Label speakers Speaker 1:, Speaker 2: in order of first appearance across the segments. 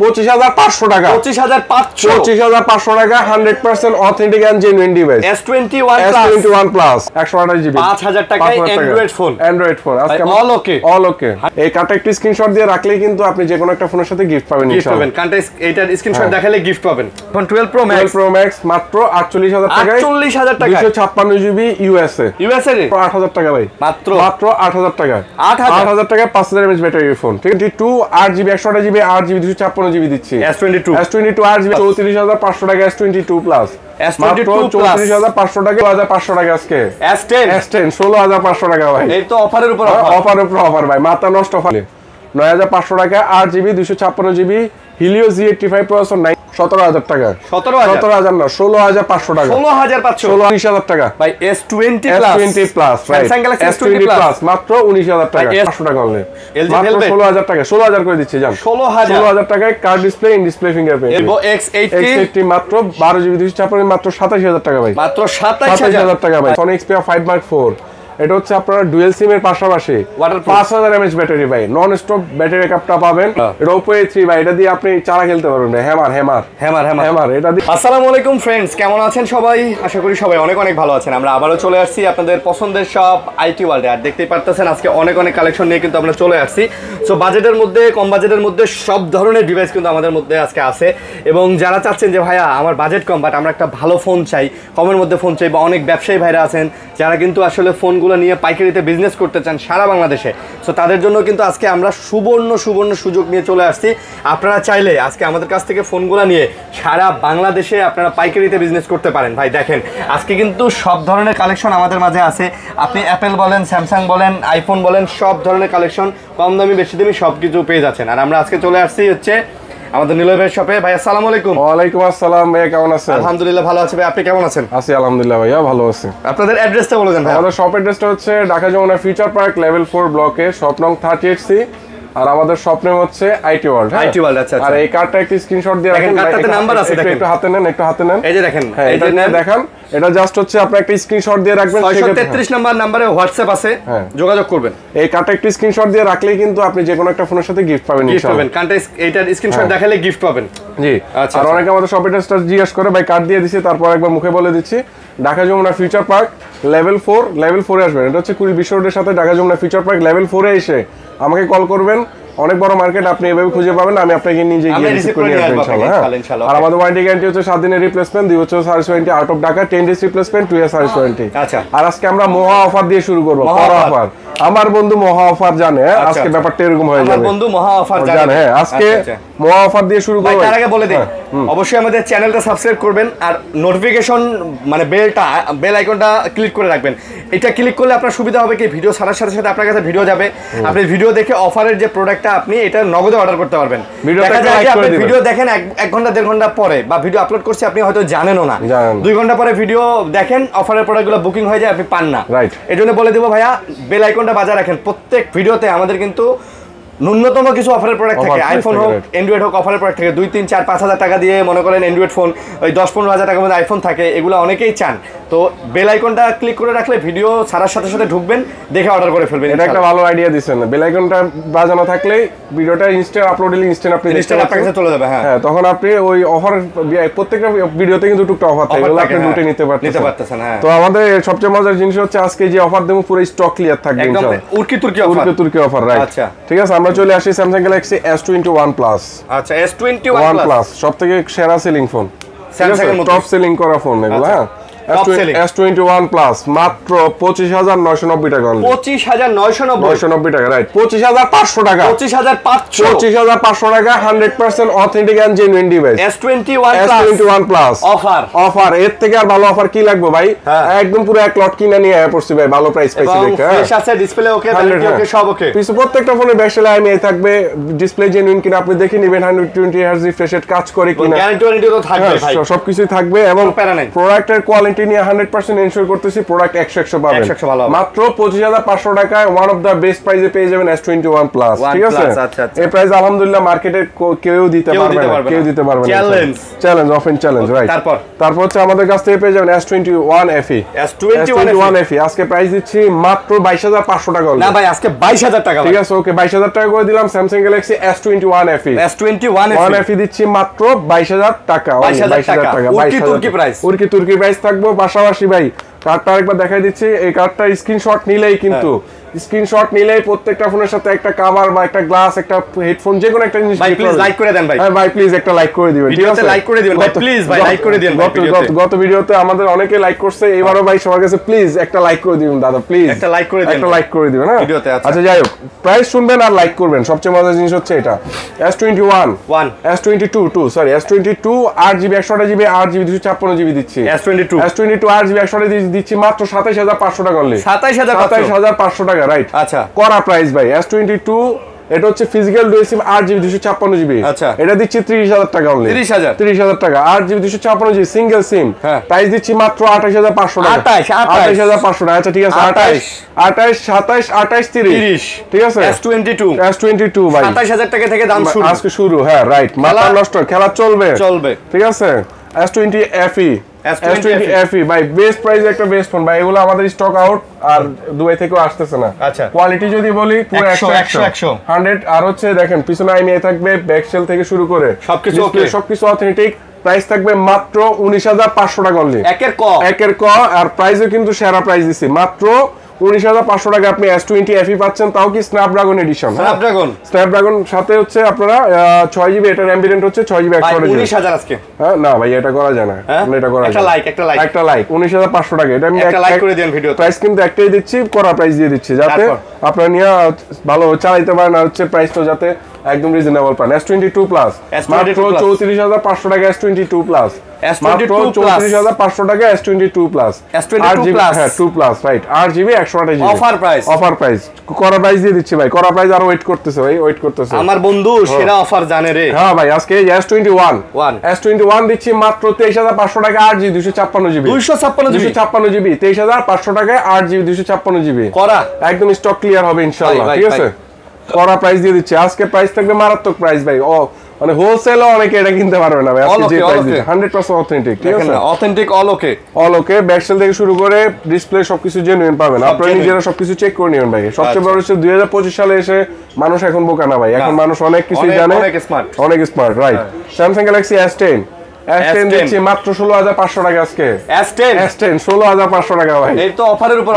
Speaker 1: 25,500 টাকা।
Speaker 2: 25,500
Speaker 1: টাকা 100% authentic and genuine device.
Speaker 2: S21
Speaker 1: plus 128 GB
Speaker 2: 5000 টাকায় অ্যান্ড্রয়েড ফোন।
Speaker 1: আজকে
Speaker 2: অল ওকে।
Speaker 1: All okay. এই কার্ডটা একটু স্ক্রিনশট দিয়ে রাখলেই কিন্তু আপনি যে কোনো একটা ফোনের সাথে গিফট পাবেন ইনশাআল্লাহ।
Speaker 2: কার্ডটা এটার স্ক্রিনশট দেখালে গিফট পাবেন। ফোন 12 Pro Max
Speaker 1: মাত্র 48,000 টাকায়।
Speaker 2: 48,000 টাকায়
Speaker 1: 256 জিবি ইউএসএ
Speaker 2: রে
Speaker 1: 8,000 টাকা ভাই। মাত্র 8,000 টাকা।
Speaker 2: 8,000
Speaker 1: টাকায় 5000 mAh ব্যাটারি ফোন। ঠিক আছে 2 8GB 128 জিবি 8GB 256 জিবি দিচ্ছি।
Speaker 2: S22
Speaker 1: 8GB 34,500 টাকা S22 প্লাস।
Speaker 2: S22
Speaker 1: 34,500 টাকা 2,500 টাকা আজকে। S10 16,500 টাকা ভাই।
Speaker 2: এই তো অফারের উপর
Speaker 1: অফার ভাই মাথা নষ্ট অফার। 9,500 টাকা 8GB 256GB Helio Z85 processor 17,000 টাকা। 17,000 না 16,500 টাকা। 16,500 টাকা
Speaker 2: ভাই S20
Speaker 1: plus
Speaker 2: Samsung Galaxy S20
Speaker 1: plus মাত্র 19,000 টাকা। 500 টাকা হলে মাত্র 16,000 টাকা 16,000 করে দিচ্ছি জান। 16,000 টাকায় card display in display fingerprint.
Speaker 2: Vivo X80
Speaker 1: মাত্র 12GB 256 মাত্র 27,000 টাকা ভাই।
Speaker 2: মাত্র 27,000
Speaker 1: টাকা ভাই। Sony Xperia 5 Mark 4 এটা হচ্ছে আপনারা ডুয়াল সিম এর পাশাপাশি 5000 mAh ব্যাটারি ভাই নন স্টপ ব্যাটারি ব্যাকআপটা পাবেন। এটা Oppo A3 ভাই এটা দিয়ে আপনি চারা খেলতে পারবেন ভাই। হ্যামার এটা দিয়ে।
Speaker 2: আসসালামু আলাইকুম ফ্রেন্ডস, কেমন আছেন সবাই? আশা করি সবাই অনেক অনেক ভালো আছেন। আমরা আবারও চলে আসছি আপনাদের পছন্দের সব আইটি ওয়ার্ল্ডে। আর দেখতেই পারতেছেন আজকে অনেক অনেক কালেকশন নিয়ে কিন্তু আমরা চলে আসছি। সো বাজেটের মধ্যে কম বাজেটের মধ্যে সব ধরনের ডিভাইস কিন্তু আমাদের মধ্যে আজকে আছে। এবং যারা চাচ্ছেন যে ভাইয়া আমার বাজেট কম বাট আমরা একটা ভালো ফোন চাই, কমের মধ্যে ফোন চাই, বা অনেক ব্যবসায়ী ভাইরা আছেন যারা কিন্তু আসলে ফোনগুলো নিয়ে পাইকারিতে বিজনেস করতে চান সারা বাংলাদেশে, সো তাদের জন্য কিন্তু আজকে আমরা সুবর্ণ সুযোগ নিয়ে চলে আসছি। আপনারা চাইলে আজকে আমাদের কাছ থেকে ফোনগুলো নিয়ে সারা বাংলাদেশে আপনারা পাইকারিতে বিজনেস করতে পারেন। ভাই দেখেন আজকে কিন্তু সব ধরনের কালেকশন আমাদের মাঝে আছে। আপনি অ্যাপেল বলেন, স্যামসাং বলেন, আইফোন বলেন, সব ধরনের কালেকশন কম দামি বেশি দামি সব কিছু পেয়ে যাচ্ছেন। আর আমরা আজকে চলে আসছি হচ্ছে আমাদের নিলয় ভাইয়ের শপে। ভাই আসসালামু আলাইকুম।
Speaker 1: ওয়ালাইকুম আসসালাম ভাই, কেমন আছেন?
Speaker 2: আলহামদুলিল্লাহ ভালো আছি ভাই, আপনি কেমন আছেন?
Speaker 1: আছি আলহামদুলিল্লাহ ভাইয়া ভালো আছি।
Speaker 2: আপনাদের অ্যাড্রেসটা বলে দেন ভাই।
Speaker 1: আমাদের শপ অ্যাড্রেসটা হচ্ছে Dhaka Jamuna future park level 4 ব্লকে শপ নং 38C। আর আমাদের শপ নেম হচ্ছে আইটি ওয়ার্ল্ড।
Speaker 2: আইটি ওয়ার্ল্ড, আচ্ছা।
Speaker 1: আর এই কার্ডটা একটু স্ক্রিনশট দিয়ে রাখেন।
Speaker 2: কার্ডটাতে নাম্বার আছে দেখেন,
Speaker 1: একটু হাতে নেন।
Speaker 2: এই যে দেখেন,
Speaker 1: এই যে দেখেন, এটা জাস্ট হচ্ছে আপনি একটা স্ক্রিনশট দিয়ে রাখবেন।
Speaker 2: 633 নম্বরে হোয়াটসঅ্যাপ আছে, যোগাযোগ করবেন।
Speaker 1: এই কার্ডটা একটু স্ক্রিনশট দিয়ে রাখলেই কিন্তু আপনি যে কোনো একটা ফোনের সাথে গিফট পাবেন ইনশাআল্লাহ।
Speaker 2: কার্ডটা এইটার স্ক্রিনশট দেখালে গিফট পাবেন।
Speaker 1: জি আচ্ছা। আর অনেকে আমাদের শপ অ্যাড্রেসটা জিজ্ঞেস করে ভাই কার্ড দিয়ে দিছি, তারপর একবার মুখে বলে দিচ্ছি Dhaka Jamuna future park level 4 আসবেন। এটা হচ্ছে কুড়ি বিশ্ব রোডের সাথে Dhaka Jamuna future park level 4 এ এসে আমাকে কল করবেন। অনেক বড় মার্কেট, আপনি এভাবে খুঁজে পাবেন, আমি আপনাকে নিজে গিয়ে রিসিভ করে নিয়ে আসবো ইনশাআল্লাহ। আর আমাদের ওয়ারেন্টি গ্যারান্টি হচ্ছে 7 দিনের রিপ্লেসমেন্ট, 2 বছর service warranty out of Dhaka, 10 days replacement, 2 year service warranty.
Speaker 2: আচ্ছা।
Speaker 1: আর আজকে আমরা মহা অফার দিয়ে শুরু করব। মহা অফার আমার বন্ধু মহা অফার জানে, আজকে ব্যাপারটা এরকম হয়ে যাবে।
Speaker 2: আমার বন্ধু মহা অফার জানে,
Speaker 1: হ্যাঁ আজকে মহা অফার দিয়ে শুরু করব।
Speaker 2: তার আগে বলে দেই অবশ্যই আমাদের চ্যানেলটা সাবস্ক্রাইব করবেন আর নোটিফিকেশন মানে বেল আইকনটা ক্লিক করে রাখবেন। এটা ক্লিক করলে আপনার সুবিধা হবে কি ভিডিও ছাড়ার সাথে সাথে আপনার কাছে ভিডিও যাবে, আপনি ভিডিও দেখে অফারের যে প্রোডাক্টটা আপনি এটা নগদে অর্ডার করতে পারবেন। ভিডিও দেখেন 1 ঘন্টা 1.5 ঘন্টা পরে, বা ভিডিও আপলোড করছি আপনি হয়তো জানেনও না, 2 ঘন্টা পরে ভিডিও দেখেন অফারের প্রোডাক্টগুলো বুকিং হয়ে যায়, আপনি পান না। এজন্য বলে দেব ভাইয়া বেল আইকনটা বাজায় রাখেন। প্রত্যেক ভিডিওতে আমাদের কিন্তু ন্যূনতম কিছু অফারের প্রোডাক্ট থাকে, আইফোন হোক অ্যান্ড্রয়েড হোক, অফারের প্রোডাক্ট থাকে। 2, 3, 4, 5 হাজার টাকা দিয়ে মনে করেন অ্যান্ড্রয়েড ফোন, ওই 10-15 হাজার টাকার মধ্যে আইফোন থাকে, এগুলো অনেকেই চান। তো বেল আইকনটা ক্লিক করে রাখলে ভিডিও ছাড়ার সাথে সাথে ঢুকবেন, দেখে অর্ডার করে ফেলবেন।
Speaker 1: এটা একটা ভালো আইডিয়া দিচ্ছেন। বেল আইকনটা বাজানো থাকলে ভিডিওটা ইনস্ট্যান্ট আপলোড হলে ইনস্ট্যান্ট আপনি
Speaker 2: আপনার কাছে চলে যাবে। হ্যাঁ
Speaker 1: তখন আপনি ওই অফার প্রত্যেকটা ভিডিওতে কিন্তু টুকটা অফার থাকে, এগুলো আপনি লুটে নিতে পারতেছেন। হ্যাঁ তো আমাদের সবচেয়ে মজার জিনিস হচ্ছে আজকে যে অফার দেবো পুরো স্টক ক্লিয়ার থাকবে ইনশাআল্লাহ। তুর্কি অফার রাইট।
Speaker 2: আচ্ছা
Speaker 1: ঠিক আছে, আমরা চলে আসি স্যামসাং গ্যালাক্সি S21 প্লাস।
Speaker 2: আচ্ছা S21
Speaker 1: প্লাস সবথেকে সেরা সেলিং ফোন, স্যামসাং এর টপ সেলিং করা ফোন এগুলো। হ্যাঁ S21 প্লাস মাত্র 25,990 টাকা।
Speaker 2: 25,990
Speaker 1: টাকা রাইট। 25,500 টাকা। 25,500 টাকা 100% authentic and genuine device.
Speaker 2: S21
Speaker 1: plus
Speaker 2: offer
Speaker 1: এর থেকে আর ভালো অফার কি লাগবে ভাই? একদম পুরো এক লট কিনে নিয়ে পড়ছি ভাই, ভালো প্রাইস পাইছি দেখে।
Speaker 2: ফ্রেশ আছে, ডিসপ্লে ওকে, ব্যাটারি ওকে, সব ওকে।
Speaker 1: পিছু প্রত্যেকটা ফোনে ব্যাকসাইডে আইএমআই থাকবে, ডিসপ্লে জেনুইন কিনা আপনি দেখে নেবেন, 120 Hz রিফ্রেশ রেট কাজ করে কিনা,
Speaker 2: গ্যারান্টি ওয়ারেন্টি তো থাকবে ভাই,
Speaker 1: সবকিছু থাকবে। এবং
Speaker 2: প্যারা নাই,
Speaker 1: প্রোডাক্টের কোয়ালিটি গ্যারান্টি নিয়ে 100% এনশিওর করতেছি প্রোডাক্ট 100 পাবেন।
Speaker 2: 100 ভালো হবে।
Speaker 1: মাত্র 25,500 টাকায় ওয়ান অফ দা বেস্ট প্রাইসে পেয়ে যাবেন S21 প্লাস। ঠিক আছে,
Speaker 2: আচ্ছা।
Speaker 1: এই প্রাইস আলহামদুলিল্লাহ মার্কেটে কেউ দিতে পারবে না, কেউ দিতে পারবে না। Challenge often challenge, right. তারপর হচ্ছে আমাদের কাছ থেকে পেয়ে যাবেন S21 FE। S21 FE আজকে প্রাইস দিচ্ছি মাত্র 22,500 টাকা।
Speaker 2: না ভাই আজকে 22,000 টাকা।
Speaker 1: ঠিক আছে, ওকে 22,000 টাকা করে দিলাম। Samsung Galaxy S21 FE।
Speaker 2: S21
Speaker 1: FE দিচ্ছি মাত্র 22,000 টাকা।
Speaker 2: 22,000 টাকা তুর্কি প্রাইস।
Speaker 1: তুর্কি প্রাইস থাকবো। পাশাপাশি ভাই কার্ডটা আরেকবার দেখাই দিচ্ছি। এই কার্ডটা স্ক্রিনশট নিলেই কিন্তু স্ক্রিনশট নিলেই প্রত্যেকটা ফোনের সাথে একটা কভার বা একটা গ্লাস, একটা হেডফোন, যে কোনো একটা জিনিস
Speaker 2: ভাই প্লিজ লাইক করে দেন ভাই।
Speaker 1: হ্যাঁ ভাই প্লিজ একটা লাইক করে দিবেন। ঠিক আছে,
Speaker 2: লাইক করে দিবেন ভাই প্লিজ, ভাই লাইক করে দিবেন ভাই।
Speaker 1: গত ভিডিওতে আমাদের অনেকে লাইক করছে, এবারও ভাই সবার কাছে প্লিজ একটা লাইক করে দিবেন দাদা, প্লিজ
Speaker 2: একটা লাইক করে দিবেন,
Speaker 1: একটা লাইক করে দিবেন। হ্যাঁ
Speaker 2: ভিডিওতে।
Speaker 1: আচ্ছা যাই হোক, প্রাইস শুনবেন আর লাইক করবেন। সবচেয়ে মজার জিনিস হচ্ছে এটা S21 sorry S22 8GB 128GB 8GB 256GB দিচ্ছি। S22 8GB 128GB দিচ্ছি মাত্র 27,500 টাকা অনলি। 27,500 টাকা, রাইট।
Speaker 2: আচ্ছা,
Speaker 1: করা প্রাইস ভাই। S22 এটা হচ্ছে physical dual SIM 8GB 256GB।
Speaker 2: আচ্ছা,
Speaker 1: এটা দিচ্ছি 30,000 টাকা অনলি। 30,000 টাকা 8GB 256GB সিঙ্গেল সিম। প্রাইস দিচ্ছি মাত্র 28,500 টাকা। 28,500 টাকা। আচ্ছা ঠিক আছে, 28 27 28 30। ঠিক আছে, S22 ভাই
Speaker 2: 27,000 টাকা থেকে দাম শুরু,
Speaker 1: আজকে শুরু। হ্যাঁ রাইট, মাথা নষ্ট, খেলা চলবে। ঠিক আছে, S20 FE ভাই বেস্ট প্রাইসে একটা বেস্ট ফোন ভাই। এগুলো আমাদের স্টক আউট আর দুবাই থেকেও আসতেছে না।
Speaker 2: আচ্ছা,
Speaker 1: কোয়ালিটি যদি বলি পুরো 100 আর হচ্ছে দেখেন পিছনে আইমিআই থাকবে, ব্যাকসেল থেকে শুরু করে সবকিছু অথেন্টিক। প্রাইস থাকবে মাত্র 19,500 টাকা অনলি। একের ক আর প্রাইসও কিন্তু সেরা প্রাইস দিছি মাত্র 19,500 টাকা। আপনি S20 FE পাচ্ছেন, তাও কি স্ন্যাপড্রাগন এডিশন। স্ন্যাপড্রাগন সাথে হচ্ছে আপনারা 6GB, এটার অ্যাম্বিয়েন্ট হচ্ছে 6GB
Speaker 2: 19,000 আজকে।
Speaker 1: হ্যাঁ না ভাই এটা করা যায় না, এটা করা যায়। একটা লাইক 19,500 টাকা। এটা আমি একটা লাইক করে দেন ভিডিও। প্রাইস কিন্তু একটাই দিচ্ছি, করা প্রাইস দিয়ে দিচ্ছি যাতে আপনারা নিয়ে ভালো চালাইতে পারেন, আর হচ্ছে প্রাইসটা যাতে একদম রিজনেবল পান। S22 প্লাস মাত্র 34,500 টাকা। S22 প্লাস মাত্র 34,500 টাকা। S22 প্লাস হ্যাঁ 2 plus, right. 8GB 128GB offer price করা প্রাইস দিয়ে দিচ্ছি ভাই। করা প্রাইস আর ওয়েট করতেছে ভাই, ওয়েট করতেছে।
Speaker 2: আমার বন্ধু সেরা অফার জানে রে।
Speaker 1: হ্যাঁ ভাই আজকে S21 দিচ্ছি মাত্র 23,500 টাকা। 8GB 256GB 256GB 23,500 টাকায় 8GB 256GB করা একদম স্টক ক্লিয়ার হবে ইনশাআল্লাহ। ঠিক আছে, করা প্রাইস দিয়ে দিচ্ছি। আজকে প্রাইস থাকবে মারাত্মক প্রাইস ভাই। মানে হোলসেল অনেকে এটা কিনতে পারবে না ভাই। আজকে যে প্রাইস দিচ্ছি 100% অথেন্টিক। ঠিক আছে,
Speaker 2: অথেন্টিক অল ওকে
Speaker 1: ব্যাকসেল থেকে শুরু করে ডিসপ্লে সবকিছু জেনুইন পাবেন। আপনারা নিজেরা সবকিছু চেক করে নেবেন ভাই। সবচেয়ে বড় হচ্ছে 2025 সালে এসে মানুষ এখন বোকা না ভাই। এখন মানুষ অনেক কিছু জানে, অনেক smart, right. Samsung Galaxy S10 দিচ্ছি মাত্র 16,500 টাকা আজকে। S10 16,500 টাকা ভাই।
Speaker 2: এই তো অফারের উপর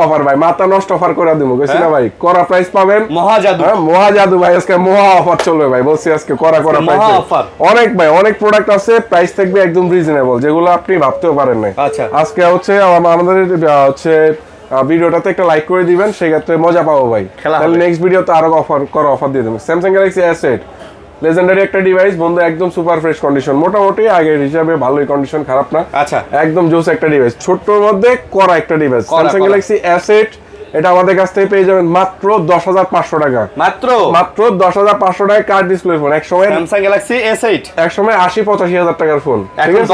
Speaker 1: অফার ভাই, মাথা নষ্ট অফার করে দেবো কইছি না ভাই। করা প্রাইস পাবেন মহাজাদু ভাই। আজকে মহা অফার চলবে ভাই, বলছি আজকে করা প্রাইস অনেক ভাই। অনেক প্রোডাক্ট আছে, প্রাইস থাকবে একদম রিজনেবল, যেগুলো আপনি ভাবতেও পারেন না। আজকে হচ্ছে আমাদের হচ্ছে ভিডিওটাতে একটা লাইক করে দিবেন, সেক্ষেত্রে মজা পাবো ভাই। তাহলে নেক্সট ভিডিওতে আরো অফার দিয়ে দেবো। স্যামসাং গ্যালাক্সি S8 লেজেন্ডারি একটা ডিভাইস বন্ধু, একদম সুপার ফ্রেশ কন্ডিশন, মোটামুটি আগের হিসাবে ভালোই কন্ডিশন, খারাপ না।
Speaker 2: আচ্ছা,
Speaker 1: একদম জোস একটা ডিভাইস, ছোট্টর মধ্যে করা একটা ডিভাইস। স্যামসাং গ্যালাক্সি S8 এটা আমাদের কাছ থেকে পেয়ে যাবেন মাত্র 10,500 টাকা। মাত্র 10,500 টাকা কার্ড ডিসপ্লে ফোন। এক সময়
Speaker 2: স্যামসাং গ্যালাক্সি S8
Speaker 1: এক সময় 80-85,000 টাকার ফোন,
Speaker 2: ঠিক আছে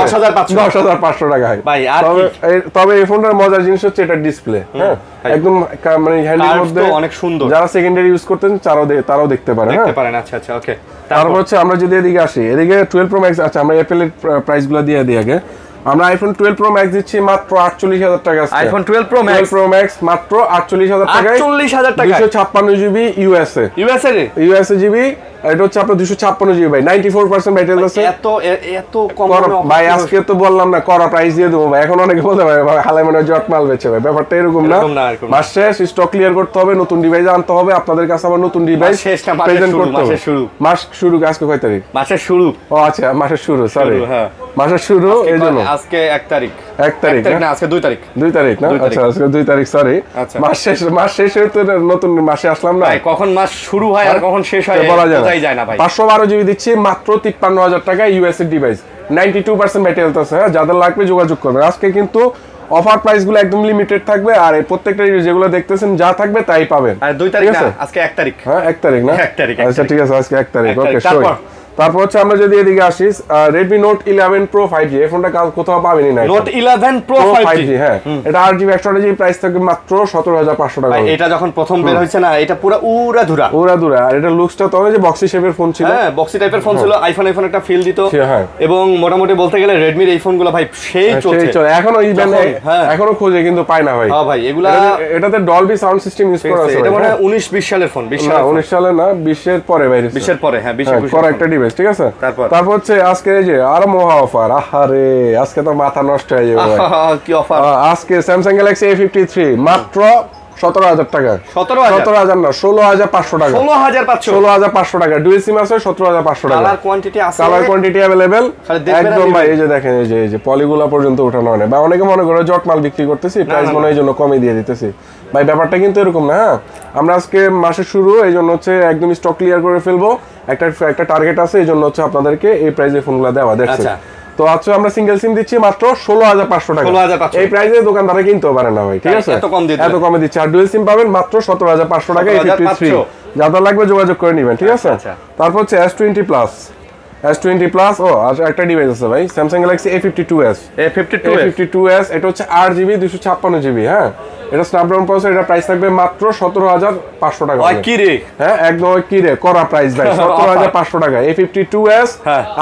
Speaker 1: 10,500 টাকায় ভাই। তবে এই ফোনটার মজার জিনিস হচ্ছে এটা ডিসপ্লে, হ্যাঁ একদম মানে হ্যান্ডের মধ্যে
Speaker 2: অনেক সুন্দর।
Speaker 1: যারা সেকেন্ডারি ইউজ করতেন তারাও দেখতে পারেন।
Speaker 2: আচ্ছা ওকে।
Speaker 1: তারপর হচ্ছে আমরা যদি এদিকে আসি, এদিকে 12 Pro Max। আচ্ছা আমরা অ্যাপেলের প্রাইসগুলো দিয়ে দিই আগে। আমরা আইফোন 12 Pro Max দিচ্ছি মাত্র 48,000 টাকা।
Speaker 2: আইফোন 12 Pro Max
Speaker 1: মাত্র 48,000 টাকায়।
Speaker 2: 48,000 টাকা
Speaker 1: 256GB ইউএসএ জিবি। এটা হচ্ছে আপনার 256GB ভাই, 94% ব্যাটারি আছে।
Speaker 2: এত কম
Speaker 1: ভাই আজকে তো বললাম না করা প্রাইস দিয়ে দেবো ভাই। এখন অনেকে বলতে ভাই হালাই মনে জট মাল বেচে ভাই, ব্যাপারটা এরকম না। মাস শেষ স্টক ক্লিয়ার করতে হবে, নতুন ডিভাইস আনতে হবে আপনাদের কাছে। আবার নতুন ডিভাইস প্রেজেন্ট করতে হবে। মাস শুরু আজকে কয় তারিখ?
Speaker 2: মাসের শুরু।
Speaker 1: ও আচ্ছা মাসের শুরু, সরি মাসের শুরু এইজন্য
Speaker 2: আজকে 1 তারিখ
Speaker 1: না
Speaker 2: আজকে 2 তারিখ
Speaker 1: না। আচ্ছা আজকে 2 তারিখ, সরি। মাস শেষ হতে নতুন মাসে আসলাম না।
Speaker 2: কখন মাস শুরু হয় আর কখন শেষ হয়
Speaker 1: বলা
Speaker 2: যায় না ভাই।
Speaker 1: 512GB দিচ্ছি মাত্র 53,000 টাকা ইউএসএ ডিভাইস, 92% ব্যাটারি হেলথ আছে। যাদের লাগবে যোগাযোগ করবেন। আজকে কিন্তু অফার প্রাইস গুলো একদম লিমিটেড থাকবে, আর এই প্রত্যেকটা যেগুলো দেখতেছেন যা থাকবে তাই পাবেন।
Speaker 2: আর 2 তারিখ না আজকে 1 তারিখ।
Speaker 1: হ্যাঁ 1 তারিখ না। আচ্ছা ঠিক আছে আজকে 1 তারিখ। ওকে তারপর হচ্ছে আমরা যদি এদিকে আসি Redmi Note 11 Pro 5G এই ফোনটা কোথাও পাবেনই না।
Speaker 2: Note 11 Pro 5G
Speaker 1: হ্যাঁ, এটা 8GB 128GB প্রাইস থাকবে মাত্র 17500 টাকা।
Speaker 2: ভাই এটা যখন প্রথম বের হয়েছে না, এটা পুরো উড়াধুরা
Speaker 1: আর এটা লুকসটা তো যে বক্সি শেপের ফোন ছিল,
Speaker 2: হ্যাঁ বক্সি টাইপের ফোন ছিল, আইফোন একটা ফিল দিত।
Speaker 1: হ্যাঁ,
Speaker 2: এবং মোটামুটি বলতে গেলে Redmi এর এই ফোনগুলো ভাই সেই চলছে
Speaker 1: এখনো এখনো খোঁজে কিন্তু পায় না ভাই।
Speaker 2: হ্যাঁ ভাই এগুলা
Speaker 1: এটাতে ডলবি সাউন্ড সিস্টেম ইউজ করা আছে।
Speaker 2: এটা মানে 19-20 সালের ফোন,
Speaker 1: 19 সালে না 20 এর পরে ভাই,
Speaker 2: 20 এর পরে, হ্যাঁ 20
Speaker 1: পরে একটা ডিভাইস, ঠিক আছে। তারপর হচ্ছে আজকে এই যে আরো মহা অফার, আহারে আজকে তো মাথা নষ্ট হয়ে যাবে ভাই।
Speaker 2: কি অফার
Speaker 1: আজকে Samsung Galaxy A53 মাত্র 17000 টাকা। 17000 না 16500 টাকা। 16500 টাকা। ডুয়াল সিম আছে 17500 টাকা।
Speaker 2: কালার কোয়ান্টিটি আছে,
Speaker 1: কালার কোয়ান্টিটি अवेलेबल একদম ভাই। এই যে দেখেন, এই যে পলিগুলা পর্যন্ত উঠানো হয় না বা অনেকে মনে করে জট মাল বিক্রি করতেছি, প্রাইস মনে হয় এই জন্য কমই দিয়ে দিতেছি ভাই। ব্যাপারটা কিন্তু এরকম না। হ্যাঁ, আমরা আজকে মাসের শুরু, এই জন্য হচ্ছে একদম স্টক ক্লিয়ার করে ফেলবো। একটা টার্গেট আছে, এই জন্য হচ্ছে আপনাদেরকে এই প্রাইসে ফোনগুলো দেওয়া দেখছে। তো আজকে আমরা সিঙ্গেল সিম দিচ্ছি মাত্র 16500 টাকা। এই প্রাইসে দোকানদারে কিনতেও পারে না ভাই, ঠিক আছে, এত কমে দিচ্ছি। আর ডুয়াল সিম পাবেন মাত্র 17500 টাকা। A53 যাদের লাগবে যোগাযোগ করে নেবেন, ঠিক আছে। তারপর হচ্ছে S20 প্লাস ও আর একটা ডিভাইস আছে ভাই, Samsung Galaxy A52s। এটা হচ্ছে 8GB 256GB। হ্যাঁ, এটা স্ন্যাপড্রাগন প্রসেসর, এটা প্রাইস থাকবে মাত্র 17500 টাকা।
Speaker 2: ওই কি রে,
Speaker 1: হ্যাঁ একদম কি রে করা প্রাইস ভাই, 17500 টাকা। A52s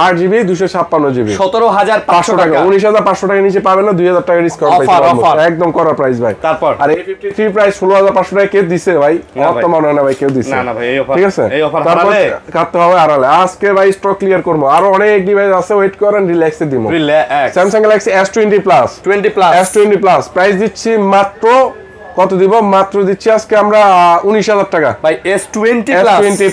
Speaker 1: 8GB 256GB
Speaker 2: 17500 টাকা।
Speaker 1: 19500 টাকা নিচে পাবেন না, 2000 টাকা ডিসকাউন্ট পাইতে একদম করা প্রাইস ভাই।
Speaker 2: তারপর
Speaker 1: আর A53 প্রাইস 16500 টাকা কে দিছে ভাই? অত মনে হয় না ভাই কেউ দিছে
Speaker 2: না ভাই। এই অফার,
Speaker 1: ঠিক আছে,
Speaker 2: এই অফার
Speaker 1: তারপর কাটতে হবে আড়ালে। আজকে ভাই স্টক ক্লিয়ার করব, আরো অনেক ডিভাইস আছে, ওয়েট করেন, রিল্যাক্সে দিমু। Samsung Galaxy S20 plus price দিচ্ছি মাত্র কত দিব? মাত্র দিচ্ছি আজকে আমরা 19000 টাকা
Speaker 2: ভাই। S20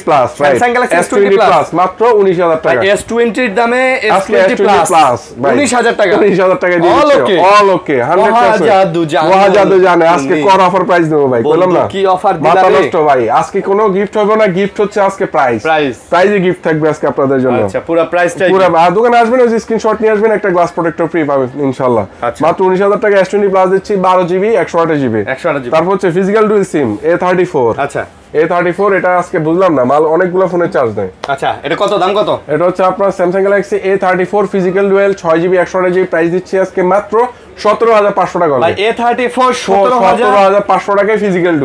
Speaker 1: plus
Speaker 2: Samsung Galaxy S20 plus
Speaker 1: মাত্র 19000 টাকা।
Speaker 2: S20 এর দামে
Speaker 1: S20 প্লাস
Speaker 2: 19000 টাকা।
Speaker 1: 19000 টাকা দিয়ে দিচ্ছি অল ওকে 100%। মহাজাদু জানে আজকে কর অফার প্রাইস দেব ভাই, বললাম না
Speaker 2: কি অফার দিলাম
Speaker 1: মাথা নষ্ট ভাই। আজকে কোনো গিফট হবে না, গিফট হচ্ছে আজকে প্রাইজে গিফট থাকবে আজকে আপনাদের জন্য।
Speaker 2: আচ্ছা, পুরো প্রাইসটাই
Speaker 1: পুরো দোকানে আসবেন, ওই স্ক্রিনশট নিয়ে আসবেন, একটা গ্লাস প্রোটেক্টর ফ্রি পাবেন ইনশাআল্লাহ। মাত্র 19000 টাকা S20 প্লাস দিচ্ছি 12GB 128GB। তারপর হচ্ছে ফিজিক্যাল ডুয়াল সিম A34।
Speaker 2: আচ্ছা,
Speaker 1: A34 এটা আজকে বুঝলাম না, মাল অনেকগুলো ফোনে চার্জ দেয়।
Speaker 2: আচ্ছা, এটা কত দাম কত?
Speaker 1: এটা হচ্ছে আপনার Samsung Galaxy A34 physical dual 6GB 128GB price দিচ্ছি আজকে মাত্র 17500 টাকা।
Speaker 2: ভাই A34
Speaker 1: 17500 টাকায় ফিজিক্যাল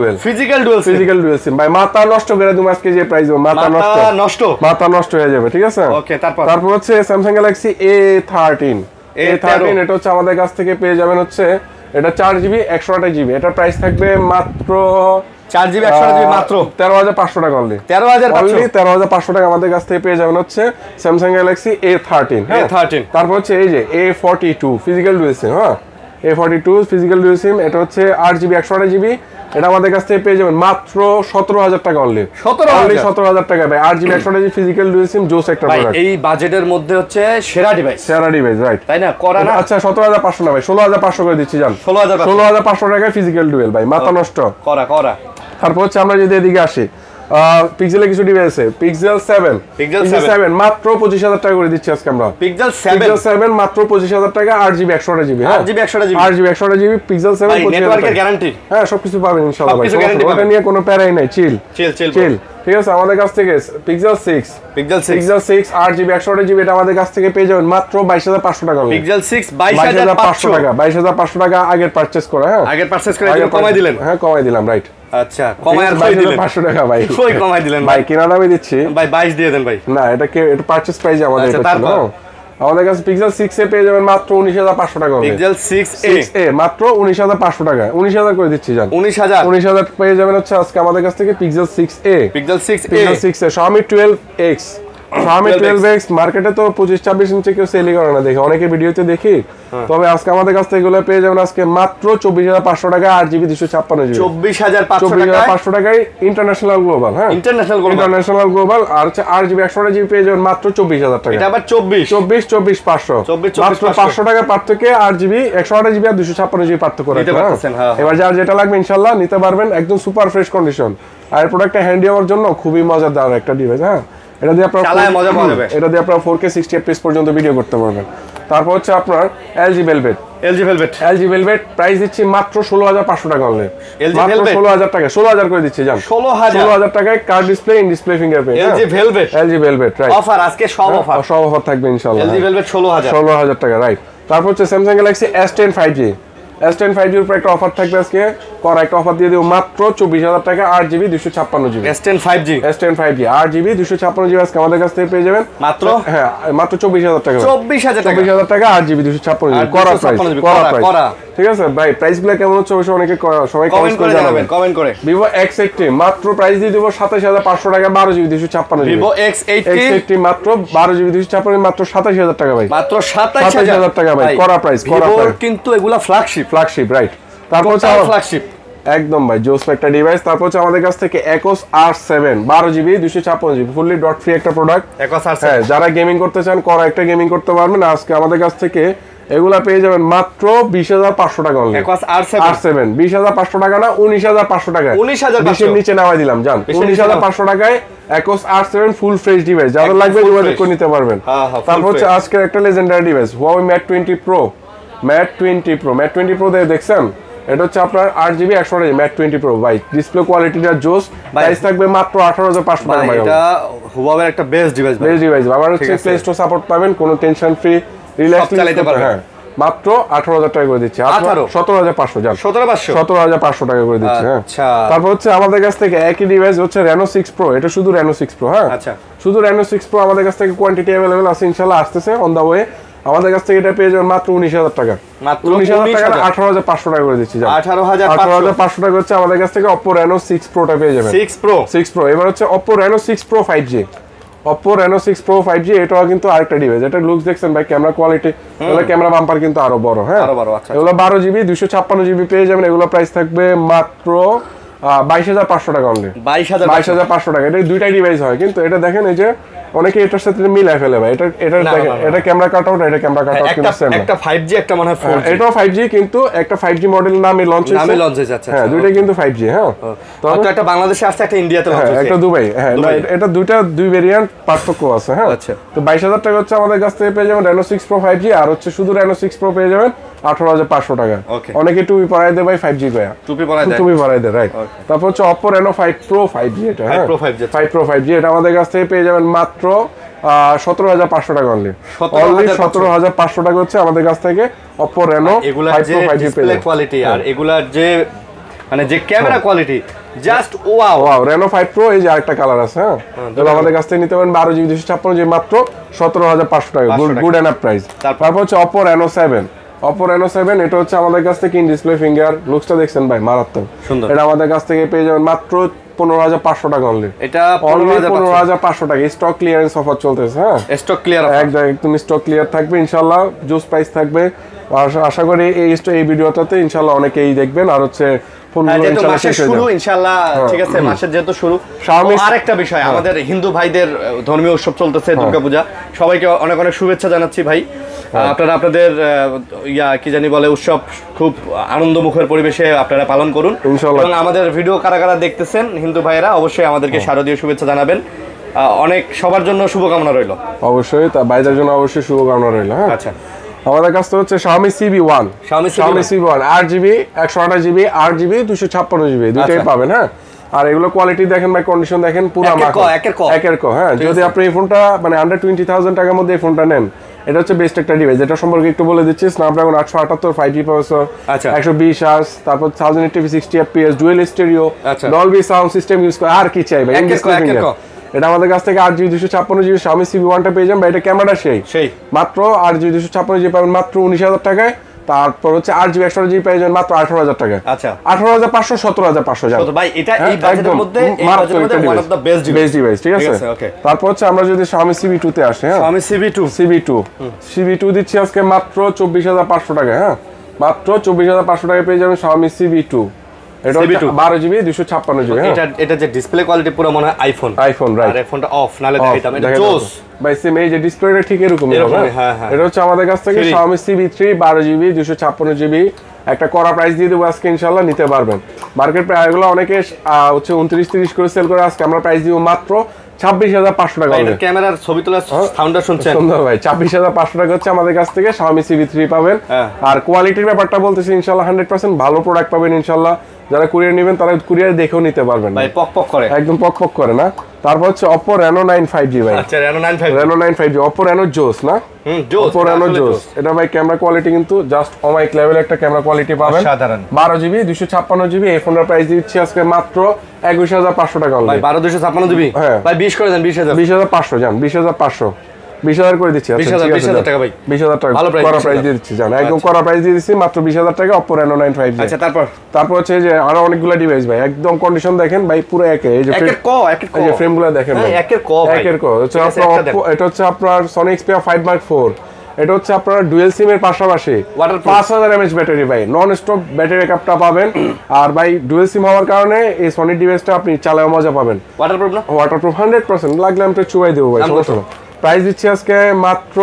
Speaker 1: ডুয়াল সিম ভাই। মাথা নষ্ট করে দিম আজকে যে প্রাইস, মাথা নষ্ট হয়ে যাবে, ঠিক আছে।
Speaker 2: ওকে, তারপর
Speaker 1: হচ্ছে Samsung Galaxy A13 এটা হচ্ছে আমাদের কাছ থেকে পেয়ে যাবেন হচ্ছে এটা 4GB 128GB। এটা প্রাইস থাকবে মাত্র
Speaker 2: 4GB 128GB মাত্র
Speaker 1: 13500 টাকা অনলি। 13500 টাকা আমাদের কাছ থেকে পেয়ে যাবেন হচ্ছে Samsung Galaxy A13। হ্যাঁ, তারপর হচ্ছে এই যে A42 ফিজিক্যাল ডুয়াল সিম। হ্যাঁ, A42 ফিজিক্যাল ডুয়াল সিম, এটা হচ্ছে 8GB 128GB। এটা আমাদের কাছ থেকে পেয়ে যাবেন মাত্র 17000 টাকা অনলি। 17000 টাকা ভাই। 8GB 128GB physical dual SIM জোস একটা প্রোডাক্ট।
Speaker 2: এই বাজেটের মধ্যে হচ্ছে সেরা ডিভাইস রাইট, তাই না? করা না।
Speaker 1: আচ্ছা 17500 না ভাই, 16500 করে দিচ্ছি জান। 16500 টাকায় ফিজিক্যাল ডুয়াল ভাই, মাথা নষ্ট করা। তারপর হচ্ছে আমরা যদি এদিকে আসি, পিক্সেলের কিছু ডিভাইস আছে। পিক্সেল 7 মাত্র 25000 টাকা করে দিচ্ছি আজকে আমরা।
Speaker 2: পিক্সেল 7
Speaker 1: মাত্র 25000 টাকা। 8GB 128GB। হ্যাঁ, 8GB 128GB পিক্সেল 7
Speaker 2: নেটওয়ার্কের গ্যারান্টি,
Speaker 1: হ্যাঁ সবকিছু পাবেন ইনশাআল্লাহ ভাই। ওটা নিয়ে কোনো প্যারাই নাই, চিল। ঠিক আছে, আমাদের কাছ থেকে পিক্সেল 6 8GB 128GB এটা আমাদের কাছ থেকে পেয়ে যাবেন মাত্র 22500 টাকা।
Speaker 2: পিক্সেল 6 22500
Speaker 1: টাকা। 22500 টাকা আগের পারচেজ করা। হ্যাঁ,
Speaker 2: আগের পারচেজ করে কমাই দিলেন।
Speaker 1: হ্যাঁ, কমাই দিলাম রাইট।
Speaker 2: আচ্ছা, কমায় আর কই দিলেন?
Speaker 1: 500 টাকা ভাই।
Speaker 2: কই কমাই দিলেন
Speaker 1: ভাই? কিনা দামে দিচ্ছি
Speaker 2: ভাই, 22 দিয়ে দেন ভাই।
Speaker 1: না, এটা পারচেজ প্রাইসে আমাদের এটা ছিল। আমাদের কাছে পিক্সেল 6 এ পেয়ে যাবেন মাত্র 19500 টাকা।
Speaker 2: পিক্সেল 6a
Speaker 1: মাত্র 19500 টাকা। 19000 করে দিচ্ছি জান। 19000 পেয়ে যাবেন হচ্ছে আজকে আমাদের কাছ থেকে পিক্সেল 6a। Xiaomi 12X মার্কেটে তো 25-26 ইঞ্চি কেউ সেলই করে না, দেখে অনেকে ভিডিওতে দেখি। তবে আজকে আমাদের কাছ থেকে এগুলো পেয়ে যাবেন আজকে মাত্র 24500 টাকা। 8GB 256GB 24500 টাকায় ইন্টারন্যাশনাল গ্লোবাল। হ্যাঁ, ইন্টারন্যাশনাল গ্লোবাল। আর হচ্ছে 8GB 128GB পেয়ে যাবেন মাত্র 24000 টাকা।
Speaker 2: এটা আবার 24500
Speaker 1: মাত্র 500 টাকা পার্থক্যে 8GB 128GB আর 256GB পার্থক্য রাখতে পারছেন। এবার যার যেটা লাগবে ইনশাআল্লাহ নিতে পারবেন, একদম সুপার ফ্রেশ কন্ডিশন। আর প্রোডাক্টটা হ্যান্ড ওভার জন্য খুবই মজাদার একটা ডিভাইস। হ্যাঁ, এটা দিয়ে আপনারা
Speaker 2: চালায় মজা পাওয়া যাবে।
Speaker 1: এটা দিয়ে আপনারা 4K 60 FPS পর্যন্ত ভিডিও করতে পারবেন। তারপর হচ্ছে আপনার LG Velvet
Speaker 2: LG velvet
Speaker 1: price দিচ্ছি মাত্র 16500 টাকা অনলি।
Speaker 2: LG
Speaker 1: মাত্র
Speaker 2: Velvet?
Speaker 1: 16000 টাকা, 16000 করে দিচ্ছি জান। 16000 টাকায় card display, in display fingerprint.
Speaker 2: LG velvet
Speaker 1: right.
Speaker 2: Offer আজকে সব অফার
Speaker 1: থাকবে ইনশাআল্লাহ।
Speaker 2: এলজি ভেলভেট 16000
Speaker 1: টাকা রাইট। তারপর হচ্ছে Samsung Galaxy S10 5G। S10 5G এর উপর একটা অফার থাকবে আজকে, করা একটা অফার দিয়ে দেব মাত্র 24000 টাকা, 8GB 256GB।
Speaker 2: S10 5G
Speaker 1: 8GB 256GB আজকে আমাদের কাছ থেকে পেয়ে যাবেন
Speaker 2: মাত্র,
Speaker 1: হ্যাঁ মাত্র 24000 টাকা।
Speaker 2: 24000
Speaker 1: টাকা, 8GB 256GB করা প্রাইস। ঠিক আছে ভাই, প্রাইসগুলো কেমন হচ্ছে অবশ্যই অনেকে সবাই কমেন্ট করে জানাবেন,
Speaker 2: কমেন্ট করে।
Speaker 1: Vivo X80 মাত্র প্রাইস দিয়ে দেব 27500 টাকা, 12GB 256GB।
Speaker 2: Vivo X80
Speaker 1: মাত্র 12GB 256GB মাত্র 27000 টাকা ভাই।
Speaker 2: মাত্র 27000
Speaker 1: টাকা ভাই, করা প্রাইস।
Speaker 2: কিন্তু এগুলা
Speaker 1: ফ্ল্যাগশিপ রাইট। তারপর হচ্ছে
Speaker 2: ফ্ল্যাগশিপ
Speaker 1: একদম ভাই জোস একটা ডিভাইস। তারপর হচ্ছে আমাদের কাছ থেকে Ecos R7 12GB 256GB fully dot free একটা প্রোডাক্ট।
Speaker 2: Ecos R7
Speaker 1: হ্যাঁ, যারা গেমিং করতে চান করা একটা গেমিং করতে পারবেন। আজকে আমাদের কাছ থেকে এগুলা পেয়ে যাবেন মাত্র 20500 টাকা অনলি।
Speaker 2: Ecos R7
Speaker 1: 20500 টাকা না, 19500 টাকা।
Speaker 2: 19500
Speaker 1: এর নিচে নামাই দিলাম জান। 19500 টাকায় Ecos R7 full fresh device, যাদের লাগবে যোগাযোগ করে নিতে পারবেন। তারপর হচ্ছে আজকের একটা legendary device Huawei Mate 20 Pro। Mate 20 Pro দেখছেন, এটা হচ্ছে আপনার 8GB 128GB Mate 20 Pro ভাই। ডিসপ্লে কোয়ালিটিটা জোস, প্রাইস থাকবে মাত্র 18500 টাকা ভাই।
Speaker 2: এটা Huawei একটা বেস্ট ডিভাইস
Speaker 1: আবার হচ্ছে প্লে স্টোর সাপোর্ট পাবেন, কোনো টেনশন ফ্রি, রিল্যাক্স চালাতে পারবেন। হ্যাঁ, মাত্র 18000 টাকা করে দিচ্ছি। 17500 জান, 17500 টাকা করে দিচ্ছি। হ্যাঁ,
Speaker 2: আচ্ছা।
Speaker 1: তারপর হচ্ছে আমাদের কাছ থেকে একই ডিভাইস হচ্ছে Reno 6 Pro। এটা শুধু Reno 6 Pro। হ্যাঁ,
Speaker 2: আচ্ছা,
Speaker 1: শুধু Reno 6 Pro আমাদের কাছ থেকে কোয়ান্টিটি अवेलेबल আছে, ইনশাআল্লাহ আসতেছে অন দা ওয়ে। আমাদের কাছ থেকে এটা পেয়ে যাবেন মাত্র 19000 টাকা।
Speaker 2: মাত্র
Speaker 1: 19000 টাকা, 18500 টাকা করে দিচ্ছি জান।
Speaker 2: 18500
Speaker 1: টাকা হচ্ছে আমাদের কাছ থেকে Oppo Reno 6 Pro টা পেয়ে যাবেন।
Speaker 2: 6 Pro
Speaker 1: এবার হচ্ছে Oppo Reno 6 Pro 5G। Oppo Reno 6 Pro 5G এটাও কিন্তু আরেকটা ডিভাইস। এটা লুকস দেখছেন ভাই, ক্যামেরা কোয়ালিটি, এগুলো ক্যামেরা বাম্পার কিন্তু আরো বড়। হ্যাঁ,
Speaker 2: আরো বড়। আচ্ছা,
Speaker 1: এগুলো 12GB 256GB পেয়ে যাবেন। এগুলো প্রাইস থাকবে মাত্র 22500 টাকা অনলি। 22500 টাকা। এটা দুইটাই ডিভাইস হয়, কিন্তু এটা দেখেন এই যে অনেকে এটার সাথে মিলাই ফেলে ভাই। এটা দেখেন, এটা ক্যামেরা কাট আউট, এটা ক্যামেরা কাট আউট কিন্তু সেম।
Speaker 2: একটা 5G একটা মনে হয় 4G।
Speaker 1: এটাও 5G, কিন্তু একটা 5G মডেল নামে লঞ্চ হয়েছে।
Speaker 2: আচ্ছা,
Speaker 1: হ্যাঁ, দুইটাই কিন্তু 5G। হ্যাঁ,
Speaker 2: তো একটা বাংলাদেশে আসছে, একটা ইন্ডিয়াতে লঞ্চ হয়েছে,
Speaker 1: একটা দুবাই। হ্যাঁ, এটা দুই ভেরিয়েন্ট পার্থক্য আছে। হ্যাঁ,
Speaker 2: আচ্ছা।
Speaker 1: তো 22000 টাকা হচ্ছে আমাদের কাছ থেকে পেয়ে যাবেন Reno 6 Pro 5G। আর হচ্ছে শুধু Reno 6 Pro পেয়ে যাবেন 18500 টাকা। অনেকে টুপি পরাই দেয় ভাই 5G কয়া,
Speaker 2: টুপি পরাই দেয়
Speaker 1: রাইট। তারপর হচ্ছে Oppo Reno 5 Pro 5G। এটা
Speaker 2: 5 Pro 5G
Speaker 1: এটা আমাদের কাছ থেকে পেয়ে যাবেন মাত্র 17500 টাকা অনলি। 17500 টাকা হচ্ছে আমাদের কাছ থেকে Oppo Reno 5 Pro 5G
Speaker 2: display quality আর এগুলার যে মানে যে camera quality just wow.
Speaker 1: Reno 5 Pro এই যে আরেকটা কালার আছে। হ্যাঁ, তাহলে আমাদের কাছ থেকে নিতে পারেন 12GB 256GB মাত্র 17500 টাকা, গুড এনাফ প্রাইস। তারপর হচ্ছে Oppo Reno 7। এটা হচ্ছে আমাদের কাছ থেকে ইন ডিসপ্লে ফিঙ্গার, লুকসটা দেখছেন ভাই মারাত্মক সুন্দর। এটা আমাদের কাছ থেকে পেয়ে যাবেন মাত্র 15500 টাকা অনলি।
Speaker 2: এটা
Speaker 1: 15500 টাকা। স্টক ক্লিয়ারেন্স অফার চলতেছে। হ্যাঁ,
Speaker 2: স্টক ক্লিয়ার,
Speaker 1: একদম স্টক ক্লিয়ার থাকবে ইনশাআল্লাহ। জোস প্রাইস থাকবে। আশা করি এই ভিডিওটাতে ইনশাআল্লাহ অনেকেই দেখবেন। আর হচ্ছে
Speaker 2: ইনশাআল্লাহ ঠিক আছে, মাসের যেহেতু শুরু। আরেকটা বিষয়, আমাদের হিন্দু ভাইদের ধর্মীয় উৎসব চলতেছে, দুর্গাপূজা। সবাইকে অনেক অনেক শুভেচ্ছা জানাচ্ছি ভাই। আপনারা আপনাদের কি জানি বলে উৎসব খুব আনন্দমুখর পরিবেশে আপনারা পালন করুন। এবং আমাদের ভিডিও কারা কারা দেখতেছেন হিন্দু ভাইয়েরা অবশ্যই আমাদেরকে শারদীয় শুভেচ্ছা জানাবেন। অনেক সবার জন্য শুভকামনা রইল।
Speaker 1: অবশ্যই, তা ভাইদের জন্য অবশ্যই শুভকামনা রইল। হ্যাঁ, আচ্ছা। আমাদের কাছে হচ্ছে Xiaomi CB1 8GB 128GB 8GB 256GB দুইটাই পাবেন। হ্যাঁ, আর এগুলো কোয়ালিটি দেখেন ভাই, কন্ডিশন দেখেন, পুরো একের ক। হ্যাঁ, যদি আপনি এই ফোনটা মানে আন্ডার 20000 টাকার মধ্যে এই ফোনটা নেন, এটা হচ্ছে বেস্ট একটা ডিভাইস। এটা সম্পর্কে একটু বলে দিচ্ছি। Snapdragon 878 5G প্রসেসর, 120 Hz, তারপর 1080p 60fps dual stereo, Dolby sound system use করে। আর কি চাই ভাই? এটা আমাদের কাছ থেকে 8GB 256GB Xiaomi CB1 টা পেয়ে যাবেন ভাই। এটা ক্যামেরাটা সেই মাত্র 8GB 256GB পাবেন মাত্র 19000 টাকায়। তারপর হচ্ছে 8GB 128GB পেয়ে যাবেন মাত্র 18000 টাকায়। আচ্ছা, 18500 17500 জান
Speaker 2: ভাই। এটা এই বাজেটের মধ্যে one of the best device,
Speaker 1: ঠিক আছে। তারপর হচ্ছে আমরা যদি Xiaomi CB2 তে আসি, হ্যাঁ,
Speaker 2: Xiaomi
Speaker 1: CB2 দিচ্ছি আজকে মাত্র 24500 টাকায়। হ্যাঁ, মাত্র 24500 টাকায় পেয়ে যাবেন Xiaomi CB2। এটা 12GB 256GB।
Speaker 2: এটা যে ডিসপ্লে কোয়ালিটি পুরো মনে হয় আইফোন রাইট। আর ফোনটা অফ নালে দেখাইতাম। এটা জোস
Speaker 1: ভাই, সেম এই যে ডিসপ্লেটা ঠিক এরকমই হবে। হ্যাঁ, এটা হচ্ছে আমাদের কাছ থেকে Xiaomi CB3 12GB 256GB একটা করা প্রাইস দিয়ে দেবো আজকে, ইনশাআল্লাহ নিতে পারবেন। মার্কেট প্রাইস এগুলো অনেকে হচ্ছে 29-30 করে সেল করে, আজকে আমরা প্রাইস দিব মাত্র 26,500 টাকা
Speaker 2: এটা ক্যামেরার ছবি তোলার সাউন্ডটা শুনছেন
Speaker 1: সুন্দর ভাই 26,500 টাকা হচ্ছে আমাদের কাছ থেকে Xiaomi CV3 পাবেন। আর কোয়ালিটির ব্যাপারটা বলতেছি ইনশাআল্লাহ 100% ভালো প্রোডাক্ট পাবেন ইনশাআল্লাহ। যারা কুরিয়ার নেবেন তারা কুরিয়ার দেখেও নিতে পারবেন
Speaker 2: ভাই, পক করে
Speaker 1: একদম পক করে না। তারপর হচ্ছে Oppo Reno 9 5G ভাই।
Speaker 2: আচ্ছা, Reno 9 5G,
Speaker 1: Reno 9 5G Oppo Reno জোস না,
Speaker 2: জোস,
Speaker 1: Oppo Reno জোস। এটা ভাই ক্যামেরা কোয়ালিটি কিন্তু জাস্ট অমাইক লেভেল একটা ক্যামেরা কোয়ালিটি পাবেন।
Speaker 2: সাধারণ
Speaker 1: 12GB 256GB। এই ফোনের প্রাইস দিচ্ছি আজকে মাত্র 21,500 টাকা
Speaker 2: ভাই। 12 256GB
Speaker 1: হ্যাঁ
Speaker 2: ভাই, 20 করে দেন, 20,000
Speaker 1: 20,500 জান, 20,500 20,000 করে দিচ্ছি।
Speaker 2: 20,000 টাকা ভাই,
Speaker 1: 20,000 টাকা
Speaker 2: ভালো প্রাইস,
Speaker 1: করা প্রাইস দিয়ে দিচ্ছি জান, একদম করা প্রাইস দিয়ে দিচ্ছি মাত্র 20,000 টাকা Oppo Reno 9 5G।
Speaker 2: আচ্ছা,
Speaker 1: তারপর হচ্ছে যে আরো অনেকগুলো ডিভাইস ভাই, একদম কন্ডিশন দেখেন ভাই পুরো একে। এই যে
Speaker 2: একের ক
Speaker 1: এই যে ফ্রেমগুলো দেখেন ভাই,
Speaker 2: একের ক ভাই,
Speaker 1: একের ক। হচ্ছে আপনার Oppo, এটা হচ্ছে আপনার Sony Xperia 5 Mark 4। এটা হচ্ছে আপনার ডুয়েল সিমের পাশাপাশি 5000 mAh ব্যাটারি ভাই, নন স্টপ ব্যাটারি ব্যাকআপটা পাবেন। আর ভাই ডুয়েল সিম হওয়ার কারণে এই সনি ডিভাইসটা আপনি চালায় মজা পাবেন।
Speaker 2: ওয়াটারপ্রুফ না?
Speaker 1: ওয়াটারপ্রুফ 100%। লাগলে আমি তো চুয়াই দেবো ভাই, সমস্যা না। প্রাইস দিচ্ছি আজকে মাত্র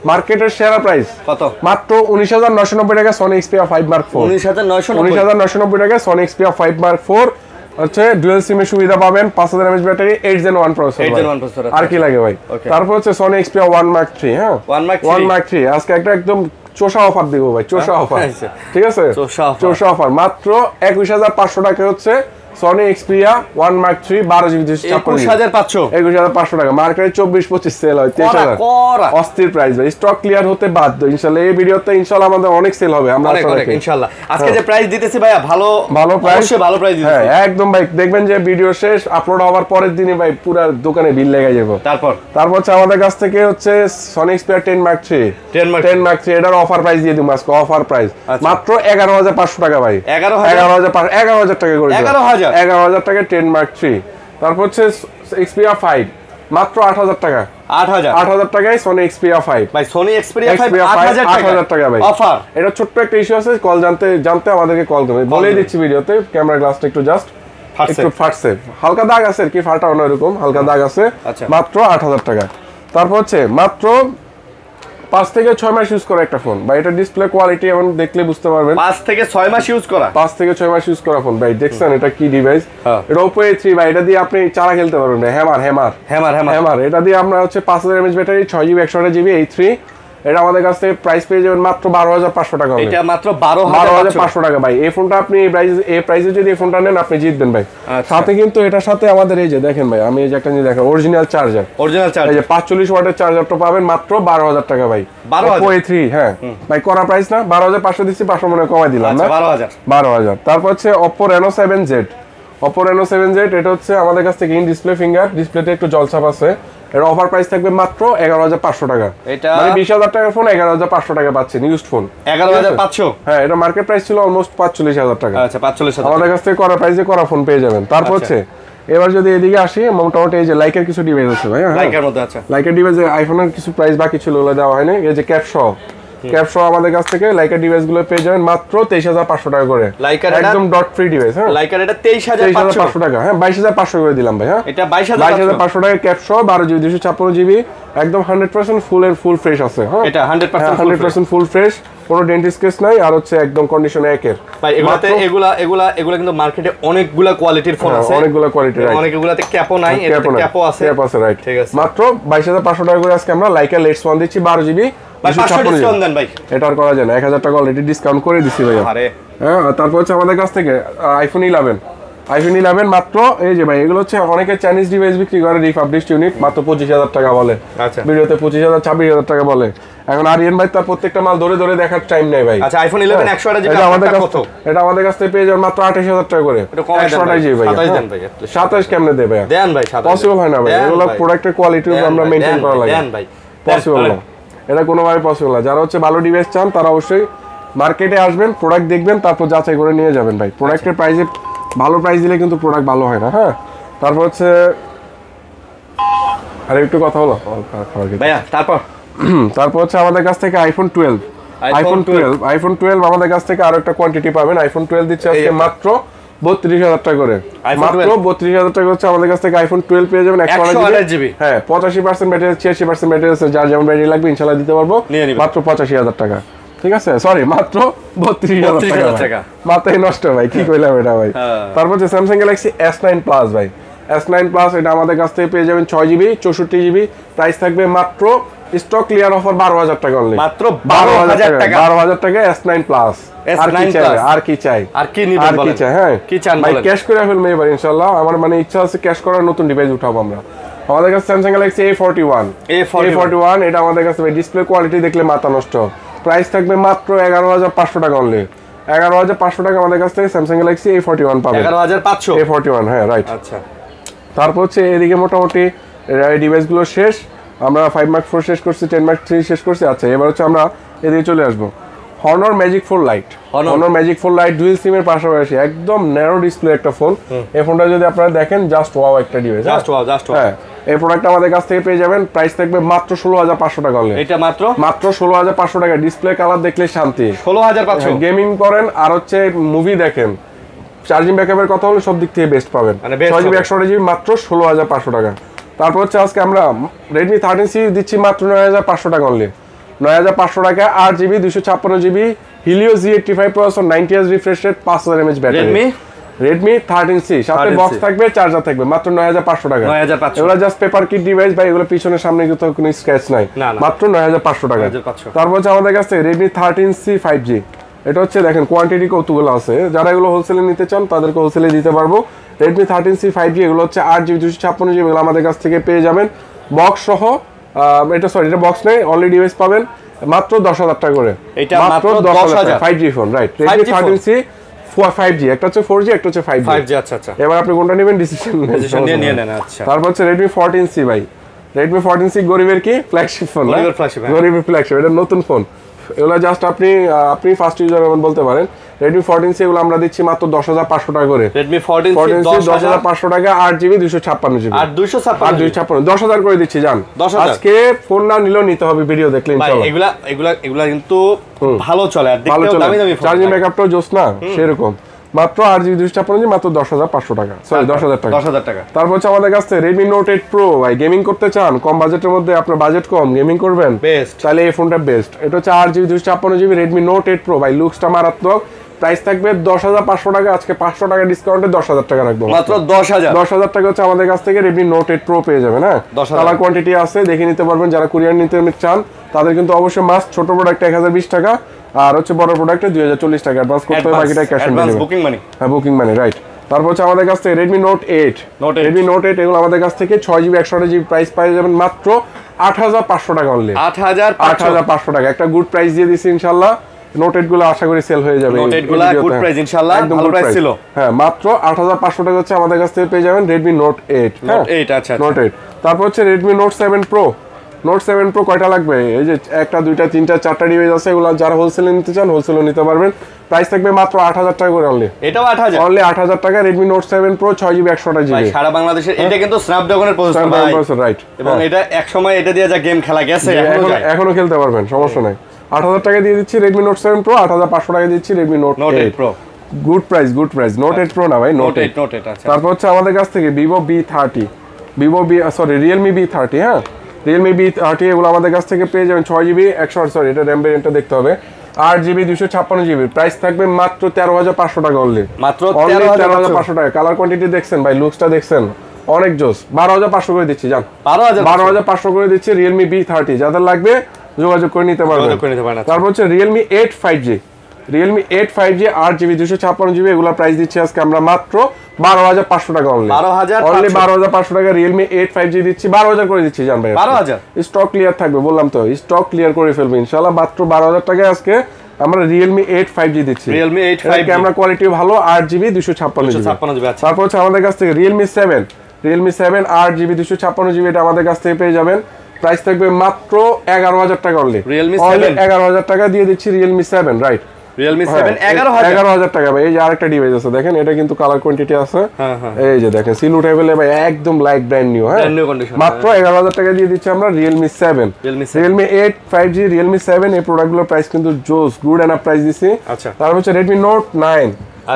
Speaker 1: মার্কেটের সেরা প্রাইস
Speaker 2: কত?
Speaker 1: মাত্র 19,990 টাকা Sony Xperia 5 Mark 4। 19,990 টাকা Sony Xperia 5 Mark 4 হচ্ছে ডুয়াল সিমের সুবিধা পাবেন, 5000 mAh ব্যাটারি, 8 Gen 1 প্রসেসর। আর কি লাগে ভাই? তারপর হচ্ছে Sony Xperia 1 Mark 3। হ্যাঁ 1 Mark 3 আজকে একটা একদম চোষা অফার দিব ভাই, চোষা অফার, ঠিক আছে? চোষা অফার মাত্র 21,500 টাকা হচ্ছে Sony Xperia 1 Mark 3 12GB 21,500 টাকা। মার্কেটে 24-25 সেল হয় 23,000। অস্থির প্রাইস ভাই, স্টক ক্লিয়ার হতে বাধ্য ইনশাআল্লাহ। এই ভিডিওতে ইনশাআল্লাহ আমাদের অনেক সেল হবে, আমরা আশা রাখি
Speaker 2: ইনশাআল্লাহ। আজকে যে প্রাইস দিতেছি ভাই ভালো প্রাইস, অবশ্যই ভালো প্রাইস দিতেছি।
Speaker 1: হ্যাঁ একদম ভাই, দেখবেন যে ভিডিও শেষ আপলোড হওয়ার পরের দিনে ভাই পুরো দোকানে বিল লেগে যাবে। তারপর হচ্ছে আমাদের কাছ থেকে হচ্ছে Sony Xperia 10 Mark 3 এটার অফার প্রাইস দিয়ে দিই আজকে, অফার প্রাইস মাত্র 11,500 টাকা ভাই। 11,000 টাকা করে 11,000 টাকা 10 Mark 3। তারপর হচ্ছে Xperia 5 মাত্র 8,000 টাকা। 8,000 টাকায় Sony Xperia 5
Speaker 2: ভাই। Sony Xperia 5 8,000
Speaker 1: টাকা ভাই অফার। এটা ছোট্ট একটা ইস্যু আছে, কল জানতে আমাদেরকে কল করবেন, বলেই দিচ্ছি ভিডিওতে। ক্যামেরা গ্লাসটা একটু জাস্ট একটু ফাটছে, হালকা দাগ আছে আর কি, ফাটা না এরকম হালকা দাগ আছে, মাত্র 8,000 টাকা। তারপর হচ্ছে মাত্র 5 থেকে 6 মাস ইউজ করা একটা ফোন ভাই। এটা ডিসপ্লে কোয়ালিটি এখন দেখলে বুঝতে পারবেন।
Speaker 2: 5 থেকে 6 মাস ইউজ করা,
Speaker 1: 5 থেকে 6 মাস ইউজ করা ফোন ভাই। দেখছেন এটা কি ডিভাইস? এটা Oppo A3 ভাই। এটা দিয়ে আপনি চারা খেলতে পারবেন ভাই, হ্যামার। এটা দিয়ে আমরা হচ্ছে 5000 mAh battery, 6GB 128GB A3। এটা আমাদের কাছ থেকে প্রাইস পেয়ে যাবেন মাত্র 12,500 টাকা।
Speaker 2: এটা মাত্র 12,500
Speaker 1: টাকা ভাই। এই ফোনটা আপনি এই প্রাইসে যদি এই ফোনটা নেন আপনি জিতবেন ভাই। সাথে কিন্তু এটার সাথে আমাদের এই যে দেখেন ভাই, আমি এই যে একটা জিনিস দেখেন, অরিজিনাল চার্জার, এই যে 45 ওয়াটের চার্জারটা পাবেন মাত্র 12,000 টাকা ভাই। Oppo A3 হ্যাঁ ভাই, করা প্রাইস না, 12,500 দিচ্ছি, 500 মনে কমাই দিলাম না, 12,000। তারপর হচ্ছে Oppo Reno 7Z। এটা হচ্ছে আমাদের কাছ থেকে ইন ডিসপ্লে ফিঙ্গার, ডিসপ্লেতে একটু জলছাপ আছে। এর অফার প্রাইস থাকবে মাত্র 11,500 টাকা।
Speaker 2: এটা
Speaker 1: মানে 20,000 টাকার ফোন 11,500 টাকা পাচ্ছেন, ইউজড ফোন
Speaker 2: 11,500।
Speaker 1: হ্যাঁ এটা মার্কেট প্রাইস ছিল অলমোস্ট 45,000 টাকা।
Speaker 2: আচ্ছা 45,000
Speaker 1: আমাদের কাছ থেকে করা প্রাইসে করা ফোন পেয়ে যাবেন। তারপর হচ্ছে এবার যদি এদিকে আসি, মোটামুটি এই যে লাইকের কিছু ডিভাইস আছে ভাই।
Speaker 2: লাইকের মধ্যে আছে,
Speaker 1: লাইকের ডিভাইসে আইফোনের কিছু প্রাইস বাকি ছিল, ওগুলো দেওয়া হয়নি। এই যে ক্যাপশো আমাদের কাছ থেকে লাইকার ডিভাইস গুলো পেয়ে যাবেন মাত্র 23,500 টাকা করে। একদম ডট ফ্রি ডিভাইস। হ্যাঁ
Speaker 2: লাইকার এটা 23,500
Speaker 1: টাকা। হ্যাঁ 22,500 করে দিলাম ভাই। হ্যাঁ
Speaker 2: এটা 22,500
Speaker 1: টাকা ক্যাপশো, 12GB 256GB, একদম 100% ফুল ফ্রেশ আছে। হ্যাঁ
Speaker 2: এটা
Speaker 1: 100% ফুল ফ্রেশ, কোনো ডেন্টিস্ট কেস নাই। আর হচ্ছে একদম কন্ডিশন একের
Speaker 2: ভাই। এগুলা কিন্তু মার্কেটে অনেকগুলা কোয়ালিটির ফোন আছে,
Speaker 1: অনেকগুলা কোয়ালিটি,
Speaker 2: অনেকগুলাতে ক্যাপও নাই, এটাতে ক্যাপও আছে,
Speaker 1: রাইট। ঠিক আছে, মাত্র 22,500 টাকা করে আজকে আমরা লাইকা লেটস ওয়ান দিচ্ছি 12GB। এটা করা যায় না, 1,000 টাকা অলরেডি ডিসকাউন্ট করে দিছি ভাই। হ্যাঁ তারপর হচ্ছে আমাদের কাছ থেকে iPhone 11 মাত্র এই যে ভাই, এগুলো হচ্ছে অনেকে চাইনিজ ডিভাইস বিক্রি করে, রিফাবলিশড ইউনিট, মাত্র 25,000 টাকা বলে।
Speaker 2: আচ্ছা
Speaker 1: ভিডিওতে 25,000 26,000 টাকা বলে। এখন আরিয়ান ভাই তার প্রত্যেকটা মাল ধরে দেখার টাইম নাই ভাই।
Speaker 2: আচ্ছা iPhone 11 100
Speaker 1: এটা আমাদের কাছ থেকে পেয়ে যাবেন মাত্র 28,000 টাকা করে। 128 ভাই, 27 দেন ভাই। 27 কেমনে দেবে ভাই?
Speaker 2: দেন ভাই, 27
Speaker 1: পসিবল হয় না ভাই। এগুলো প্রোডাক্টের কোয়ালিটি আমরা মেইনটেইন করা লাগে।
Speaker 2: দেন ভাই,
Speaker 1: পসিবল না, এটা কোনোভাবে পসিবল না। যারা হচ্ছে ভালো ডিভাইস চান তারা অবশ্যই মার্কেটে আসবেন, প্রোডাক্ট দেখবেন, তারপর যাচাই করে নিয়ে যাবেন ভাই। প্রোডাক্টের প্রাইসে ভালো প্রাইস দিলে কিন্তু প্রোডাক্ট ভালো হয় না। হ্যাঁ তারপর হচ্ছে আরে একটু কথা হলো
Speaker 2: ভাইয়া।
Speaker 1: তারপর হচ্ছে আমাদের কাছ থেকে iPhone 12 আমাদের কাছ থেকে আরো একটা কোয়ান্টিটি পাবেন। iPhone 12 দিচ্ছে আজকে মাত্র 32,000 টাকা করে। মাত্র 32,000 টাকা হচ্ছে আমাদের কাছ থেকে iPhone 12 পেয়ে যাবেন 128GB। হ্যাঁ 85% ব্যাটারি, 86% ব্যাটারি আছে, যার যেমন ব্যাটারি লাগবে ইনশাআল্লাহ দিতে পারবো, মাত্র 85,000 টাকা। ঠিক আছে, সরি মাত্র 32,000 টাকা। মাথায় নষ্ট ভাই, কি কইলাম এটা ভাই। তারপর হচ্ছে Samsung Galaxy S9 Plus ভাই। S9 প্লাস, এটা আমাদের কাছ থেকে পেয়ে যাবেন 6GB 64GB, প্রাইস থাকবে মাত্র স্টক ক্লিয়ার অফার 12,000 টাকা অনলি,
Speaker 2: মাত্র 12,000 টাকা,
Speaker 1: 12,000 টাকা S9 প্লাস। আর কি চাই, আর কি চাই,
Speaker 2: আর কি নিবেন বলেন,
Speaker 1: কি চাই? হ্যাঁ
Speaker 2: কি চান
Speaker 1: ভাই,
Speaker 2: বলেন?
Speaker 1: ক্যাশ করে ফেলবো এবার ইনশাআল্লাহ। আমার মানে ইচ্ছা আছে ক্যাশ করার, নতুন ডিভাইস উঠাবো আমরা। আমাদের কাছে স্যামসাং গ্যালাক্সি A41, এটা আমাদের কাছে ডিসপ্লে কোয়ালিটি দেখলে মাথা নষ্ট। প্রাইস থাকবে মাত্র 11,500 টাকা অনলি, 11,500 টাকা আমাদের কাছ থেকে স্যামসাং গ্যালাক্সি A41 পাবেন।
Speaker 2: 11,500
Speaker 1: A41, হ্যাঁ রাইট।
Speaker 2: আচ্ছা,
Speaker 1: তারপর হচ্ছে এদিকে মোটামুটি ডিভাইসগুলো শেষ। আমরা 5 Mark 4 শেষ করছি, 10 Mark 3 শেষ করছি। আচ্ছা, এবার হচ্ছে আমরা এদিকে চলে আসবো Honor Magic 4 Lite। Honor Magic 4 Lite dual সিমের পাশাপাশি একদম ন্যারো ডিসপ্লে একটা ফোন। এই ফোনটা যদি আপনারা দেখেন, জাস্ট ওয়াও একটা device,
Speaker 2: just wow, just wow.
Speaker 1: হ্যাঁ, এই প্রোডাক্টটা আমাদের কাছ থেকে পেয়ে যাবেন। প্রাইস থাকবে মাত্র 16,500 টাকা অনলি,
Speaker 2: এটা মাত্র
Speaker 1: 16,500 টাকা। ডিসপ্লে কালার দেখলে শান্তি।
Speaker 2: 16,500।
Speaker 1: গেমিং করেন আর হচ্ছে মুভি দেখেন, চার্জিং ব্যাকআপের কথা হলে সব দিক থেকে বেস্ট পাবেন।
Speaker 2: মানে best
Speaker 1: 6GB
Speaker 2: হবে।
Speaker 1: 128GB মাত্র 16,500 টাকা। তারপর হচ্ছে আজকে আমরা Redmi 13C দিচ্ছি মাত্র 9,500 টাকা অনলি, 9,500 টাকা। 8GB 256GB Helio Z85 processor, 90Hz refresh rate, 5000 mAh battery. Redmi 13C সাথে
Speaker 2: 13C
Speaker 1: বক্স থাকবে, চার্জার থাকবে, মাত্র 9,500 টাকা।
Speaker 2: 9,500।
Speaker 1: এগুলো জাস্ট পেপার কিট ডিভাইস ভাই, এগুলো পিছনের সামনে কিন্তু কোনো স্ক্র্যাচ নাই,
Speaker 2: না, না।
Speaker 1: মাত্র 9,500 টাকা।
Speaker 2: 9,500।
Speaker 1: তারপর হচ্ছে আমাদের কাছে Redmi 13C 5G, এটা হচ্ছে দেখেন কোয়ান্টিটি কতগুলো আছে। যারা এগুলো হোলসেলে নিতে চান তাদেরকে হোলসেলে দিতে পারবো। Redmi 13C 5G এগুলো হচ্ছে 8GB 256GB, এগুলো আমাদের কাছ থেকে পেয়ে যাবেন বক্স সহ। এটা এটা বক্স নেই, অনলি ডিভাইস পাবেন মাত্র 10,000 টাকা করে।
Speaker 2: এটা মাত্র 10,000।
Speaker 1: 5G phone, right. Redmi 13C 5G, একটা হচ্ছে 4G, একটা হচ্ছে 5G।
Speaker 2: আচ্ছা আচ্ছা,
Speaker 1: এবার আপনি কোনটা নেবেন ডিসিশন
Speaker 2: নিয়ে নেন। আচ্ছা,
Speaker 1: তারপর হচ্ছে Redmi 14C ভাই, Redmi 14C গরিবের কি ফ্ল্যাগশিপ ফোন,
Speaker 2: গরিবের flagship, হ্যাঁ।
Speaker 1: গরিবের ফ্ল্যাগশিপ, এটা নতুন ফোন। এগুলো জাস্ট আপনি ফার্স্ট ইউজার বলতে পারেন। Redmi 14C এগুলো আমরা দিচ্ছি মাত্র 10,500 টাকা করে।
Speaker 2: Redmi 14C
Speaker 1: 10,500 টাকা, 8GB 256GB,
Speaker 2: আর 256
Speaker 1: 10,000 করে দিচ্ছি জান।
Speaker 2: 10,000
Speaker 1: আজকে ফোন না নিলেও নিতে হবে, ভিডিও দেখলে
Speaker 2: ভাই,
Speaker 1: ইনশাআল্লাহ।
Speaker 2: এগুলা কিন্তু ভালো চলে, আর
Speaker 1: ভালো
Speaker 2: দেখতেও
Speaker 1: চলে,
Speaker 2: দামি দামি ফোন।
Speaker 1: চার্জিং ব্যাকআপটাও জোস না সেরকম। মাত্র 8GB 256GB, মাত্র 10,500 টাকা, সরি 10,000 টাকা।
Speaker 2: 10,000 টাকা।
Speaker 1: তারপর হচ্ছে আমাদের কাছে Redmi Note 8 Pro ভাই, গেমিং করতে চান, কম বাজেটের মধ্যে, আপনার বাজেট কম, গেমিং করবেন,
Speaker 2: Best।
Speaker 1: তাহলে এই ফোনটা বেস্ট। এটা হচ্ছে 8GB 256GB Redmi Note 8 Pro ভাই, লুকসটা মারাত্মক। প্রাইস থাকবে 10,500 টাকা, আজকে 500 টাকা ডিসকাউন্টে 10,000 টাকা রাখবো,
Speaker 2: মাত্র 10,000।
Speaker 1: 10,000 টাকা হচ্ছে আমাদের কাছ থেকে Redmi Note 8 Pro পেয়ে যাবেন। হ্যাঁ,
Speaker 2: 10,000।
Speaker 1: কালার কোয়ান্টিটি আছে, দেখে নিতে পারবেন। যারা কুরিয়ার নিতে চান তাদের কিন্তু অবশ্যই মাস্ট, ছোট প্রোডাক্টে 1020 টাকা, আর হচ্ছে বড় প্রোডাক্টে 2,040 টাকা অ্যাডভান্স করতে হবে, বাকিটা cash on delivery,
Speaker 2: booking money.
Speaker 1: হ্যাঁ বুকিং মানে, রাইট। তারপর হচ্ছে আমাদের কাছ থেকে Redmi Note 8,
Speaker 2: Note 8।
Speaker 1: Redmi Note 8 এগুলো আমাদের কাছ থেকে 6GB 128GB প্রাইস পাই যাবেন মাত্র 8,500 টাকা অনলি, 8,500 টাকা। একটা গুড প্রাইস দিয়ে দিচ্ছি ইনশাআল্লাহ। Note 8 গুলো আশা করি সেল হয়ে যাবে।
Speaker 2: Note 8 গুলো গুড প্রাইস ইনশাআল্লাহ,
Speaker 1: একদম
Speaker 2: ভালো
Speaker 1: good
Speaker 2: প্রাইস
Speaker 1: price
Speaker 2: ছিল।
Speaker 1: হ্যাঁ, মাত্র 8,500 টাকা হচ্ছে আমাদের কাছ থেকে পেয়ে যাবেন Redmi Note 8।
Speaker 2: Note 8, আচ্ছা।
Speaker 1: Note 8। তারপর হচ্ছে Redmi Note 7 Pro। Note 7 Pro কয়টা লাগবে? এই যে একটা, দুইটা, তিনটা, চারটা ডিভাইস আছে, এগুলো যারা হোলসেলে নিতে চান হোলসেলে নিতে পারবেন। প্রাইস থাকবে মাত্র 8,000 টাকা করে অনলি,
Speaker 2: এটাও 8,000
Speaker 1: অনলি 8,000 টাকা। Redmi Note 7 Pro 6GB 128GB
Speaker 2: ভাই, সারা বাংলাদেশের এটা কিন্তু স্ন্যাপড্রাগনের প্রসেসর ভাই,
Speaker 1: রাইট।
Speaker 2: এবং এটা এক সময় এটা দিয়ে যা গেম খেলা গেছে, এখনো যায়।
Speaker 1: এখনো খেলতে পারবেন, সমস্যা নাই। 8,000 টাকা দিয়ে দিচ্ছি Redmi Note 7 Pro, 8,500 টাকা দিচ্ছি Redmi Note 8
Speaker 2: Pro।
Speaker 1: Good price, good price. Note 8 Pro না ভাই, Note 8।
Speaker 2: Note 8, আচ্ছা।
Speaker 1: তারপর হচ্ছে আমাদের কাছ থেকে Realme B30, হ্যাঁ, Realme B30 এগুলো আমাদের কাছ থেকে পেয়ে যাবেন 6GB 100, সরি এটা RAM ভেরিয়েন্টটা দেখতে হবে, 8GB 256GB, প্রাইস থাকবে মাত্র 13,500 টাকা অনলি,
Speaker 2: মাত্র
Speaker 1: 13,500 টাকা। কালার কোয়ান্টিটি দেখছেন ভাই, লুকসটা দেখছেন, অনেক জোস। 12,500 করে দিচ্ছি জান, 12,500 করে দিচ্ছি Realme B30। যাদের লাগবে যোগাযোগ করে নিতে পারবেন। তারপর হচ্ছে Realme 8 5G, Realme 8 5G 8GB 256GB, এগুলা প্রাইস দিচ্ছি আজকে আমরা মাত্র 12,500 টাকা অনলি, 12,500 টাকা Realme 8 5G দিচ্ছি, 12,000 করে দিচ্ছি জান ভাই।
Speaker 2: 12,000
Speaker 1: স্টক ক্লিয়ার থাকবে, বললাম তো স্টক ক্লিয়ার করে ফেলবো ইনশাআল্লাহ। মাত্র 12,000 টাকায় আজকে আমরা Realme 8 5G দিচ্ছি।
Speaker 2: Realme 8 5G
Speaker 1: ক্যামেরা কোয়ালিটি ভালো, 8GB 256GB।
Speaker 2: আচ্ছা।
Speaker 1: তারপর হচ্ছে আমাদের কাছ থেকে Realme 7 8GB 256GB, এটা আমাদের কাছ থেকে পেয়ে যাবেন। প্রাইস থাকবে মাত্র 11,000 টাকা অনলি,
Speaker 2: Realme 7
Speaker 1: 11,000 টাকা দিয়ে দিচ্ছি Realme 7, রাইট।
Speaker 2: Realme 7
Speaker 1: 11,000 টাকা ভাই। এই যে আরেকটা ডিভাইস আছে দেখেন, এটা কিন্তু কালার কোয়ান্টিটি আছে, এই যে দেখেন সিল উঠাইবেলে ভাই, একদম লাইক ব্র্যান্ড নিউ। হ্যাঁ, মাত্র 11,000 টাকা দিয়ে দিচ্ছি আমরা Realme 7, Realme 8 5G, Realme 7 এই প্রোডাক্টগুলোর প্রাইস কিন্তু জোস, গুড এনাফ প্রাইস দিছি।
Speaker 2: আচ্ছা।
Speaker 1: তারপর হচ্ছে Redmi Note 9,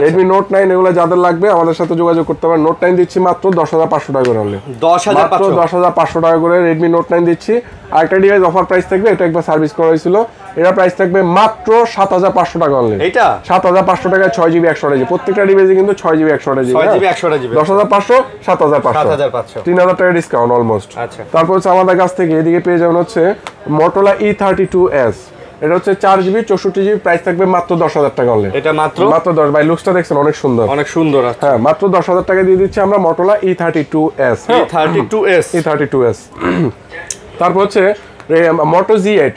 Speaker 1: রেডমি নোট 9 এগুলো যাদের লাগবে আমাদের সাথে যোগাযোগ করতে পারেন। নোট 9 দিচ্ছি মাত্র 10,500 টাকা করে অনলি। 10,500 টাকা করে রেডমি নোট 9 দিচ্ছি। আরেকটা ডিভাইস অফার প্রাইস থাকবে, এটা একবার সার্ভিস করা হয়েছিল, এটা প্রাইস থাকবে মাত্র 7,500 টাকা অনলি।
Speaker 2: এটা
Speaker 1: 7,500 টাকায় 6GB 128GB, প্রত্যেকটা ডিভাইসে কিন্তু 6GB 128GB,
Speaker 2: 6GB 128GB,
Speaker 1: 10,500 7,500 3000 টাকা ডিসকাউন্ট অলমোস্ট।
Speaker 2: আচ্ছা,
Speaker 1: তারপর হচ্ছে আমাদের কাছ থেকে এদিকে পেয়ে যাবেন হচ্ছে Motorola E32s, এটা হচ্ছে 4GB 64GB, প্রাইস থাকবে মাত্র 10,000 টাকা অনলি।
Speaker 2: এটা মাত্র
Speaker 1: 10 ভাই, লুকসটা দেখছেন অনেক সুন্দর,
Speaker 2: অনেক সুন্দর আছে।
Speaker 1: হ্যাঁ, মাত্র 10,000 টাকা দিয়ে দিচ্ছি আমরা Motorola E32s। E32s তারপর হচ্ছে Moto G8,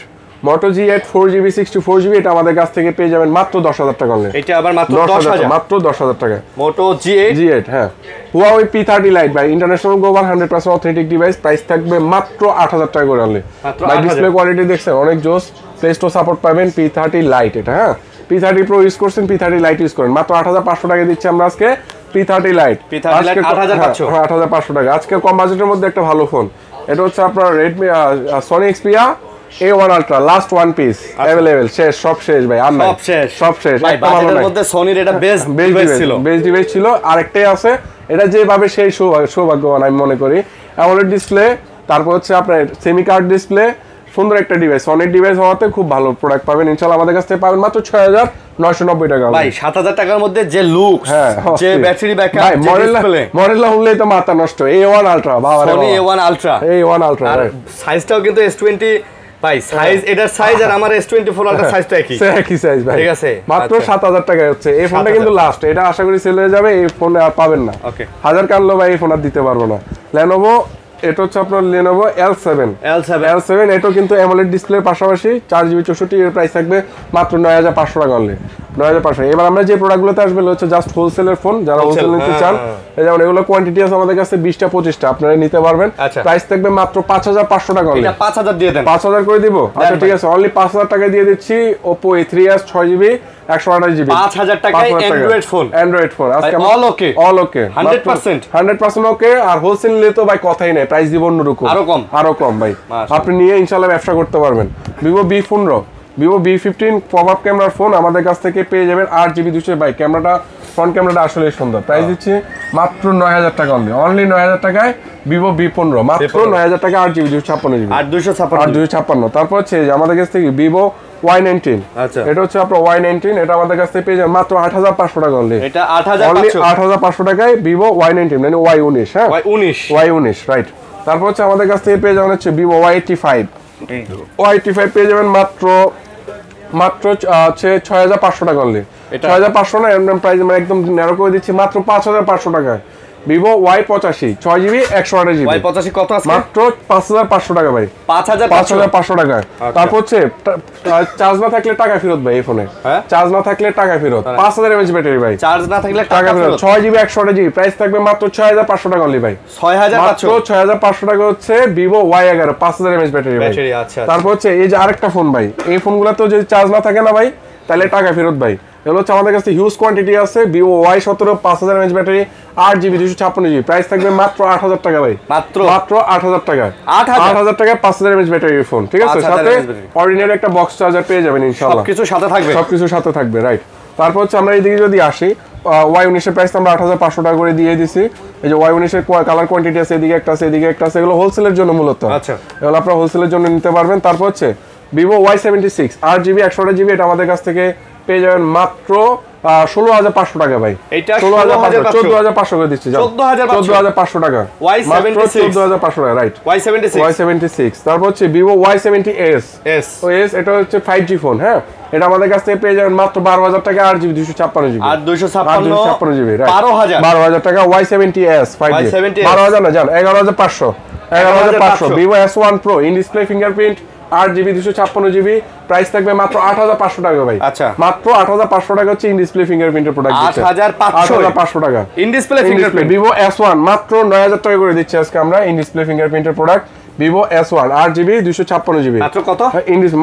Speaker 1: Moto G8 4GB 64GB, এটা আমাদের কাছ থেকে পেয়ে যাবেন মাত্র 10,000 টাকা অনলি।
Speaker 2: এটা আবার মাত্র 10,000,
Speaker 1: মাত্র 10,000 টাকা।
Speaker 2: Moto G8,
Speaker 1: হ্যাঁ। Huawei P30 Lite ভাই, international global 100% authentic device, price থাকবে মাত্র 8,000 টাকা করে অনলি। ভাই ডিসপ্লে কোয়ালিটি দেখছেন অনেক জোস, প্লে স্টোর সাপোর্ট পাবেন। P30 Lite এটা, হ্যাঁ, P30 Pro ইউজ করছেন, P30 Lite ইউজ করেন, মাত্র 8,500 টাকা দিচ্ছি আমরা আজকে P30 Lite। 8,500 টাকা আজকে কম বাজেটের মধ্যে একটা ভালো ফোন। এটা হচ্ছে আপনার Redmi Sony Xperia A1 Ultra, last one piece available, শেষ, সব শেষ ভাই, আর নাই, সব শেষ।
Speaker 2: ভাই বাজেটের মধ্যে সনির এটা বেস্ট
Speaker 1: ডিভাইস ছিল। আরেকটাই আছে, এটা যেভাবে সেই সৌভাগ্যবান আমি মনে করি। AMOLED ডিসপ্লে, তারপর হচ্ছে আপনার সেমি কার্ড ডিসপ্লে, সুন্দর একটা ডিভাইস, সনির ডিভাইস হওয়াতে খুব ভালো প্রোডাক্ট পাবেন ইনশাআল্লাহ। আমাদের কাছ থেকে পাবেন মাত্র 6,990 টাকা
Speaker 2: ভাই। 7,000 টাকার মধ্যে যে লুক, যে ব্যাটারি ব্যাকআপ, যে ডিসপ্লে,
Speaker 1: মডেলটা হলেই তো মাথা নষ্ট। A1 Ultra, বাবা রে,
Speaker 2: Sony A1 Ultra,
Speaker 1: A1 Ultra,
Speaker 2: আর সাইজটাও কিন্তু S20 ভাই, সাইজ, এটার সাইজ আর আমার S24 Ultra সাইজ তো একই
Speaker 1: সাইজ ভাই, ঠিক আছে। মাত্র 7,000 টাকা হচ্ছে এই ফোনটা, কিন্তু লাস্ট, এটা আশা করি সেল হয়ে যাবে, এই ফোন আর পাবেন না।
Speaker 2: ওকে,
Speaker 1: 1000 কানলো ভাই এই ফোন আর দিতে পারবো না। Lenovo, এটা হচ্ছে আপনার Lenovo L7, এটাও কিন্তু AMOLED ডিসপ্লের পাশাপাশি 4GB 64GB, এর প্রাইস থাকবে মাত্র 9,500 টাকা অনলি। 9,500। এবার আমরা যে প্রোডাক্টগুলোতে আসবে হচ্ছে জাস্ট হোলসেলের ফোন, যারা হোলসেল নিতে চান, যেমন এগুলো কোয়ান্টিটি আছে আমাদের কাছে 20টা 25টা, আপনারা নিতে পারবেন। প্রাইস থাকবে মাত্র 5,500 টাকা অনলি।
Speaker 2: এটা 5,000 দিয়ে দেন।
Speaker 1: 5,000 করে দিব, আচ্ছা ঠিক আছে, অনলি 5,000 টাকা দিয়ে দিচ্ছি Oppo A3s 6GB 128GB,
Speaker 2: 5,000 টাকায় অ্যান্ড্রয়েড ফোন আজকে অল ওকে 100%
Speaker 1: ওকে। আর হোলসেল নিলে তো ভাই কথাই নাই, প্রাইস দিব অন্যরকম, আরো কম ভাই, আপনি নিয়ে ইনশাআল্লাহ ব্যবসা করতে পারবেন। Vivo B15, Vivo B15 popup ক্যামেরার ফোন আমাদের কাছ থেকে পেয়ে যাবেন 8GB 200 ভাই, ক্যামেরাটা, ফ্রন্ট ক্যামেরাটা আসলে সুন্দর। প্রাইস দিচ্ছি মাত্র 9,000 টাকা অনলি 9,000 টাকায় Vivo B15, মাত্র 9,000 টাকা 8GB 256GB, 8,256। তারপর হচ্ছে আমাদের কাছ থেকে Vivo Y19, এটা হচ্ছে আপনার Y19, এটা আমাদের কাছ থেকে পেয়ে যাবেন মাত্র 8,500 টাকা অনলি।
Speaker 2: এটা 8,500
Speaker 1: টাকায় Vivo Y19, মানে Y19, হ্যাঁ, Y19 রাইট। তারপর হচ্ছে আমাদের কাছ থেকে পেয়ে যাবেন হচ্ছে Vivo Y85 পেয়ে যাবেন মাত্র হচ্ছে 6,500 টাকা অনলি। 6,500 না, এরকম প্রাইস মানে একদম ন্যারো করে দিচ্ছি মাত্র 5,500 টাকায় Vivo Y85 6GB 128GB।
Speaker 2: Y85 কত আছে?
Speaker 1: মাত্র 5,500 টাকা ভাই, 5,500 টাকা। তারপর হচ্ছে চার্জ না থাকলে টাকা ফেরত ভাই, এই ফোনে চার্জ না থাকলে টাকা ফেরত, 5,000 mAh ব্যাটারি ভাই,
Speaker 2: চার্জ না থাকলে টাকা ফেরত।
Speaker 1: 6GB 128GB, প্রাইস থাকবে মাত্র 6,500 টাকা অনলি ভাই, 6,500 টাকা হচ্ছে Vivo Y11 5,000 mAh ব্যাটারি ভাই।
Speaker 2: আচ্ছা,
Speaker 1: তারপর হচ্ছে এই যে আরেকটা ফোন ভাই, এই ফোনগুলোতেও যদি চার্জ না থাকে না ভাই, তাহলে টাকা ফেরত ভাই। এগুলো হচ্ছে আমাদের কাছে হিউজ কোয়ান্টিটি আছে, Vivo Y17 5,000 mAh battery, 8GB 256GB, price থাকবে মাত্র 8,000 টাকা ভাই, মাত্র 8,000 টাকা, 8,000 টাকা 5,000 mAh ব্যাটারি ফোন, ঠিক আছে। সাথে অর্ডিনারি একটা বক্স চার্জার পেয়ে যাবেন ইনশাআল্লাহ, সবকিছু সাথে থাকবে রাইট। তারপর হচ্ছে আমরা এইদিকে যদি আসি, Y19 এর প্রাইস আমরা 8,500 টাকা করে দিয়ে দিছি। এই যে Y19 এর কালার কোয়ান্টিটি আছে, এদিকে একটা আছে, এদিকে একটা আছে, এগুলো হোলসেলের জন্য মূলত, আচ্ছা, এগুলো আপনারা হোলসেলের জন্য নিতে পারবেন। তারপর হচ্ছে Vivo Y76 8GB 128GB, এটা আমাদের কাছ থেকে পেয়ে যাবেন মাত্র 16,500 টাকা ভাই, এটা 14,500 করে দিচ্ছি, 14,500 টাকা, Y76 টাকা রাইট, Y76। তারপর হচ্ছে Vivo Y70s, এটা হচ্ছে 5G ফোন, হ্যাঁ, এটা আমাদের কাছ থেকে পেয়ে যাবেন মাত্র 12,000 টাকা 8GB 256GB, 256GB রাইট, 12,000 টাকা Y70s 5G, 12,000 না জান, 11,500 Vivo S1 Pro in display fingerprint 8GB 256GB, price থাকবে মাত্র 8,500 টাকা ভাই, আচ্ছা, মাত্র 8,500 টাকা হচ্ছে ইন ডিসপ্লে ফিঙ্গারপ্রিন্টের প্রোডাক্ট, 8,500 টাকা in display fingerprint. Vivo S1 মাত্র 9,000 টাকা করে দিচ্ছি আজকে আমরা ইন ডিসপ্লে ফিঙ্গারপ্রিন্টের product, Vivo S1 8GB 256GB, মাত্র কত?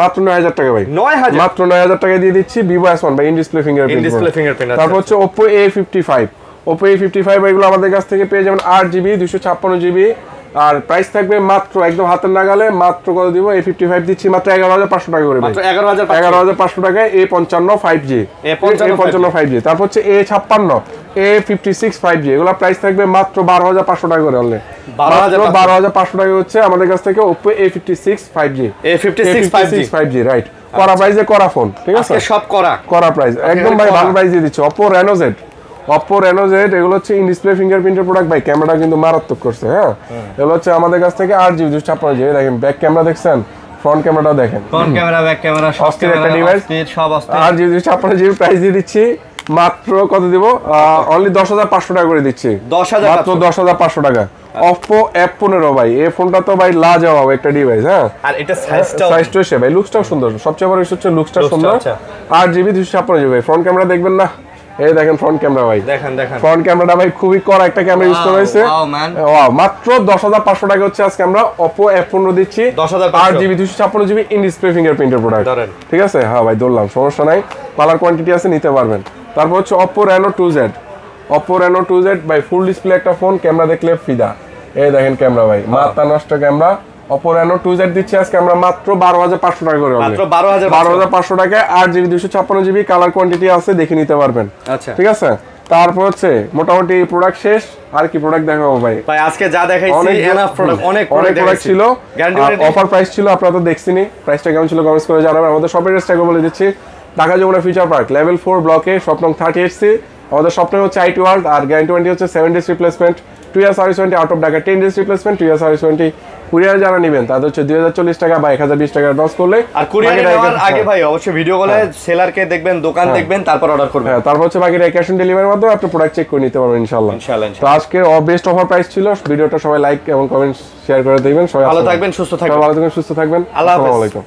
Speaker 1: মাত্র 9,000 টাকা ভাই, 9,000, মাত্র 9,000 টাকা দিয়ে দিচ্ছি Vivo S1 ভাই ইন ডিসপ্লে ফিঙ্গারপ্রিন্ট। তারপর হচ্ছে Oppo A55, এগুলো আমাদের কাছ থেকে পেয়ে যাবেন 8GB 256GB, আর প্রাইস থাকবে মাত্র একদম হাতের নাগালে, মাত্র কত দিব, A55 দিচ্ছি মাত্র 11,500 টাকা করে।
Speaker 2: মাত্র 11,500
Speaker 1: 11,500 টাকায় A55 5G, A55 5G। তারপর হচ্ছে A56, A56 5G, এগুলো প্রাইস থাকবে মাত্র 12,500 টাকা করে। অনলি 12,500 টাকা হচ্ছে আমাদের কাছ থেকে Oppo A56 5G,
Speaker 2: A56
Speaker 1: 5G right. করা প্রাইসে করা ফোন, ঠিক আছে,
Speaker 2: সব করা
Speaker 1: প্রাইস একদম ভাই ভালো প্রাইস দিয়ে দিচ্ছে। Oppo Reno Z, এগুলো হচ্ছে ইন ডিসপ্লে ফিঙ্গারপ্রিন্টের প্রোডাক্ট ভাই। ক্যামেরা কিন্তু মারাত্মক করছে, হ্যাঁ। এগুলো হচ্ছে আমাদের কাছ থেকে 8GB 256GB। দেখেন ব্যাক ক্যামেরা দেখছেন, ফ্রন্ট ক্যামেরাটাও দেখেন,
Speaker 2: ফ্রন্ট ক্যামেরা ব্যাক ক্যামেরা সব
Speaker 1: একটা ডিভাইস,
Speaker 2: সব অস্থির।
Speaker 1: 8GB 256GB প্রাইস দিয়ে দিচ্ছি মাত্র কত দিব, অনলি 10,500 টাকা করে দিচ্ছি,
Speaker 2: 10,500
Speaker 1: মাত্র 10,500 টাকা। Oppo F15 ভাই, এই ফোনটা তো ভাই লাজবাব একটা ডিভাইস, হ্যাঁ।
Speaker 2: আর এটা সাইজটাও
Speaker 1: সে ভাই, লুকসটাও সুন্দর, সবচেয়ে বড় বিষয় হচ্ছে লুকসটা সুন্দর। 8GB 256GB ভাই। ফ্রন্ট ক্যামেরা দেখবেন না, এই দেখেন ফ্রন্ট ক্যামেরা ভাই,
Speaker 2: দেখেন
Speaker 1: ফ্রন্ট ক্যামেরাটা ভাই খুবই কড়া একটা ক্যামেরা ইউজ করা হয়েছে। ওয়াও, মাত্র 10,500 টাকা হচ্ছে আজকে আমরা Oppo F15 দিচ্ছি, 8GB 256GB ইন ডিসপ্লে ফিঙ্গারপ্রিন্টের প্রোডাক্ট, ঠিক আছে। হ্যাঁ ভাই ধরলাম, সমস্যা নাই, কালার কোয়ান্টিটি আছে, নিতে পারবেন। তারপর হচ্ছে Oppo Reno 2Z ভাই, ফুল ডিসপ্লে একটা ফোন, ক্যামেরা দেখলে ফিদা। এই দেখেন ক্যামেরা ভাই, মাথা নষ্ট ক্যামেরা। Oppo Reno 2Z দিচ্ছি আজকে আমরা মাত্র 12,500 টাকা করে,
Speaker 2: মাত্র 12,500
Speaker 1: টাকায় 8GB 256GB, কালার কোয়ান্টিটি আছে, দেখে নিতে পারবেন,
Speaker 2: আচ্ছা
Speaker 1: ঠিক আছে। তারপর হচ্ছে মোটামুটি প্রোডাক্ট শেষ, আর কি প্রোডাক্ট দেখাবো ভাই?
Speaker 2: আজকে যা দেখাইছি এনাফ প্রোডাক্ট, অনেক
Speaker 1: প্রোডাক্ট ছিল, অফার প্রাইস ছিল, আপনারা তো দেখছেনই। প্রাইসটা কেমন ছিল কমেন্টস করে জানাবেন। আমাদের শপের অ্যাড্রেসটা বলে দিচ্ছি, Dhaka Jamuna future park level 4 ব্লকে, শপ নং 38C। আমাদের শপটা হচ্ছে IT ওয়ার্ল্ড, আর গ্যারান্টি ওয়ারেন্টি হচ্ছে 7 days replacement, 2 years service warranty, out of Dhaka 10 days replacement, 2 years service warranty. Courier যারা নেবেন তাদের হচ্ছে 2,040 টাকা বা 1,020 টাকা অ্যাডভান্স করলে,
Speaker 2: আর কুরিয়ার নেওয়ার আগে ভাই অবশ্যই ভিডিও কলে সেলারকে দেখবেন, দোকান দেখবেন, তারপর অর্ডার করবেন।
Speaker 1: হ্যাঁ, তারপর হচ্ছে বাকিটা ক্যাশ অন ডেলিভারির মাধ্যমে আপনি প্রোডাক্ট চেক করে নিতে পারবেন ইনশাআল্লাহ। তো আজকে বেস্ট অফার প্রাইস ছিল। ভিডিওটা সবাই লাইক এবং কমেন্ট শেয়ার করে দিবেন। সবাই
Speaker 2: ভালো থাকবেন, সুস্থ থাকবেন।
Speaker 1: ভালো থাকবেন, সুস্থ থাকবেন। আসসালামু আলাইকুম।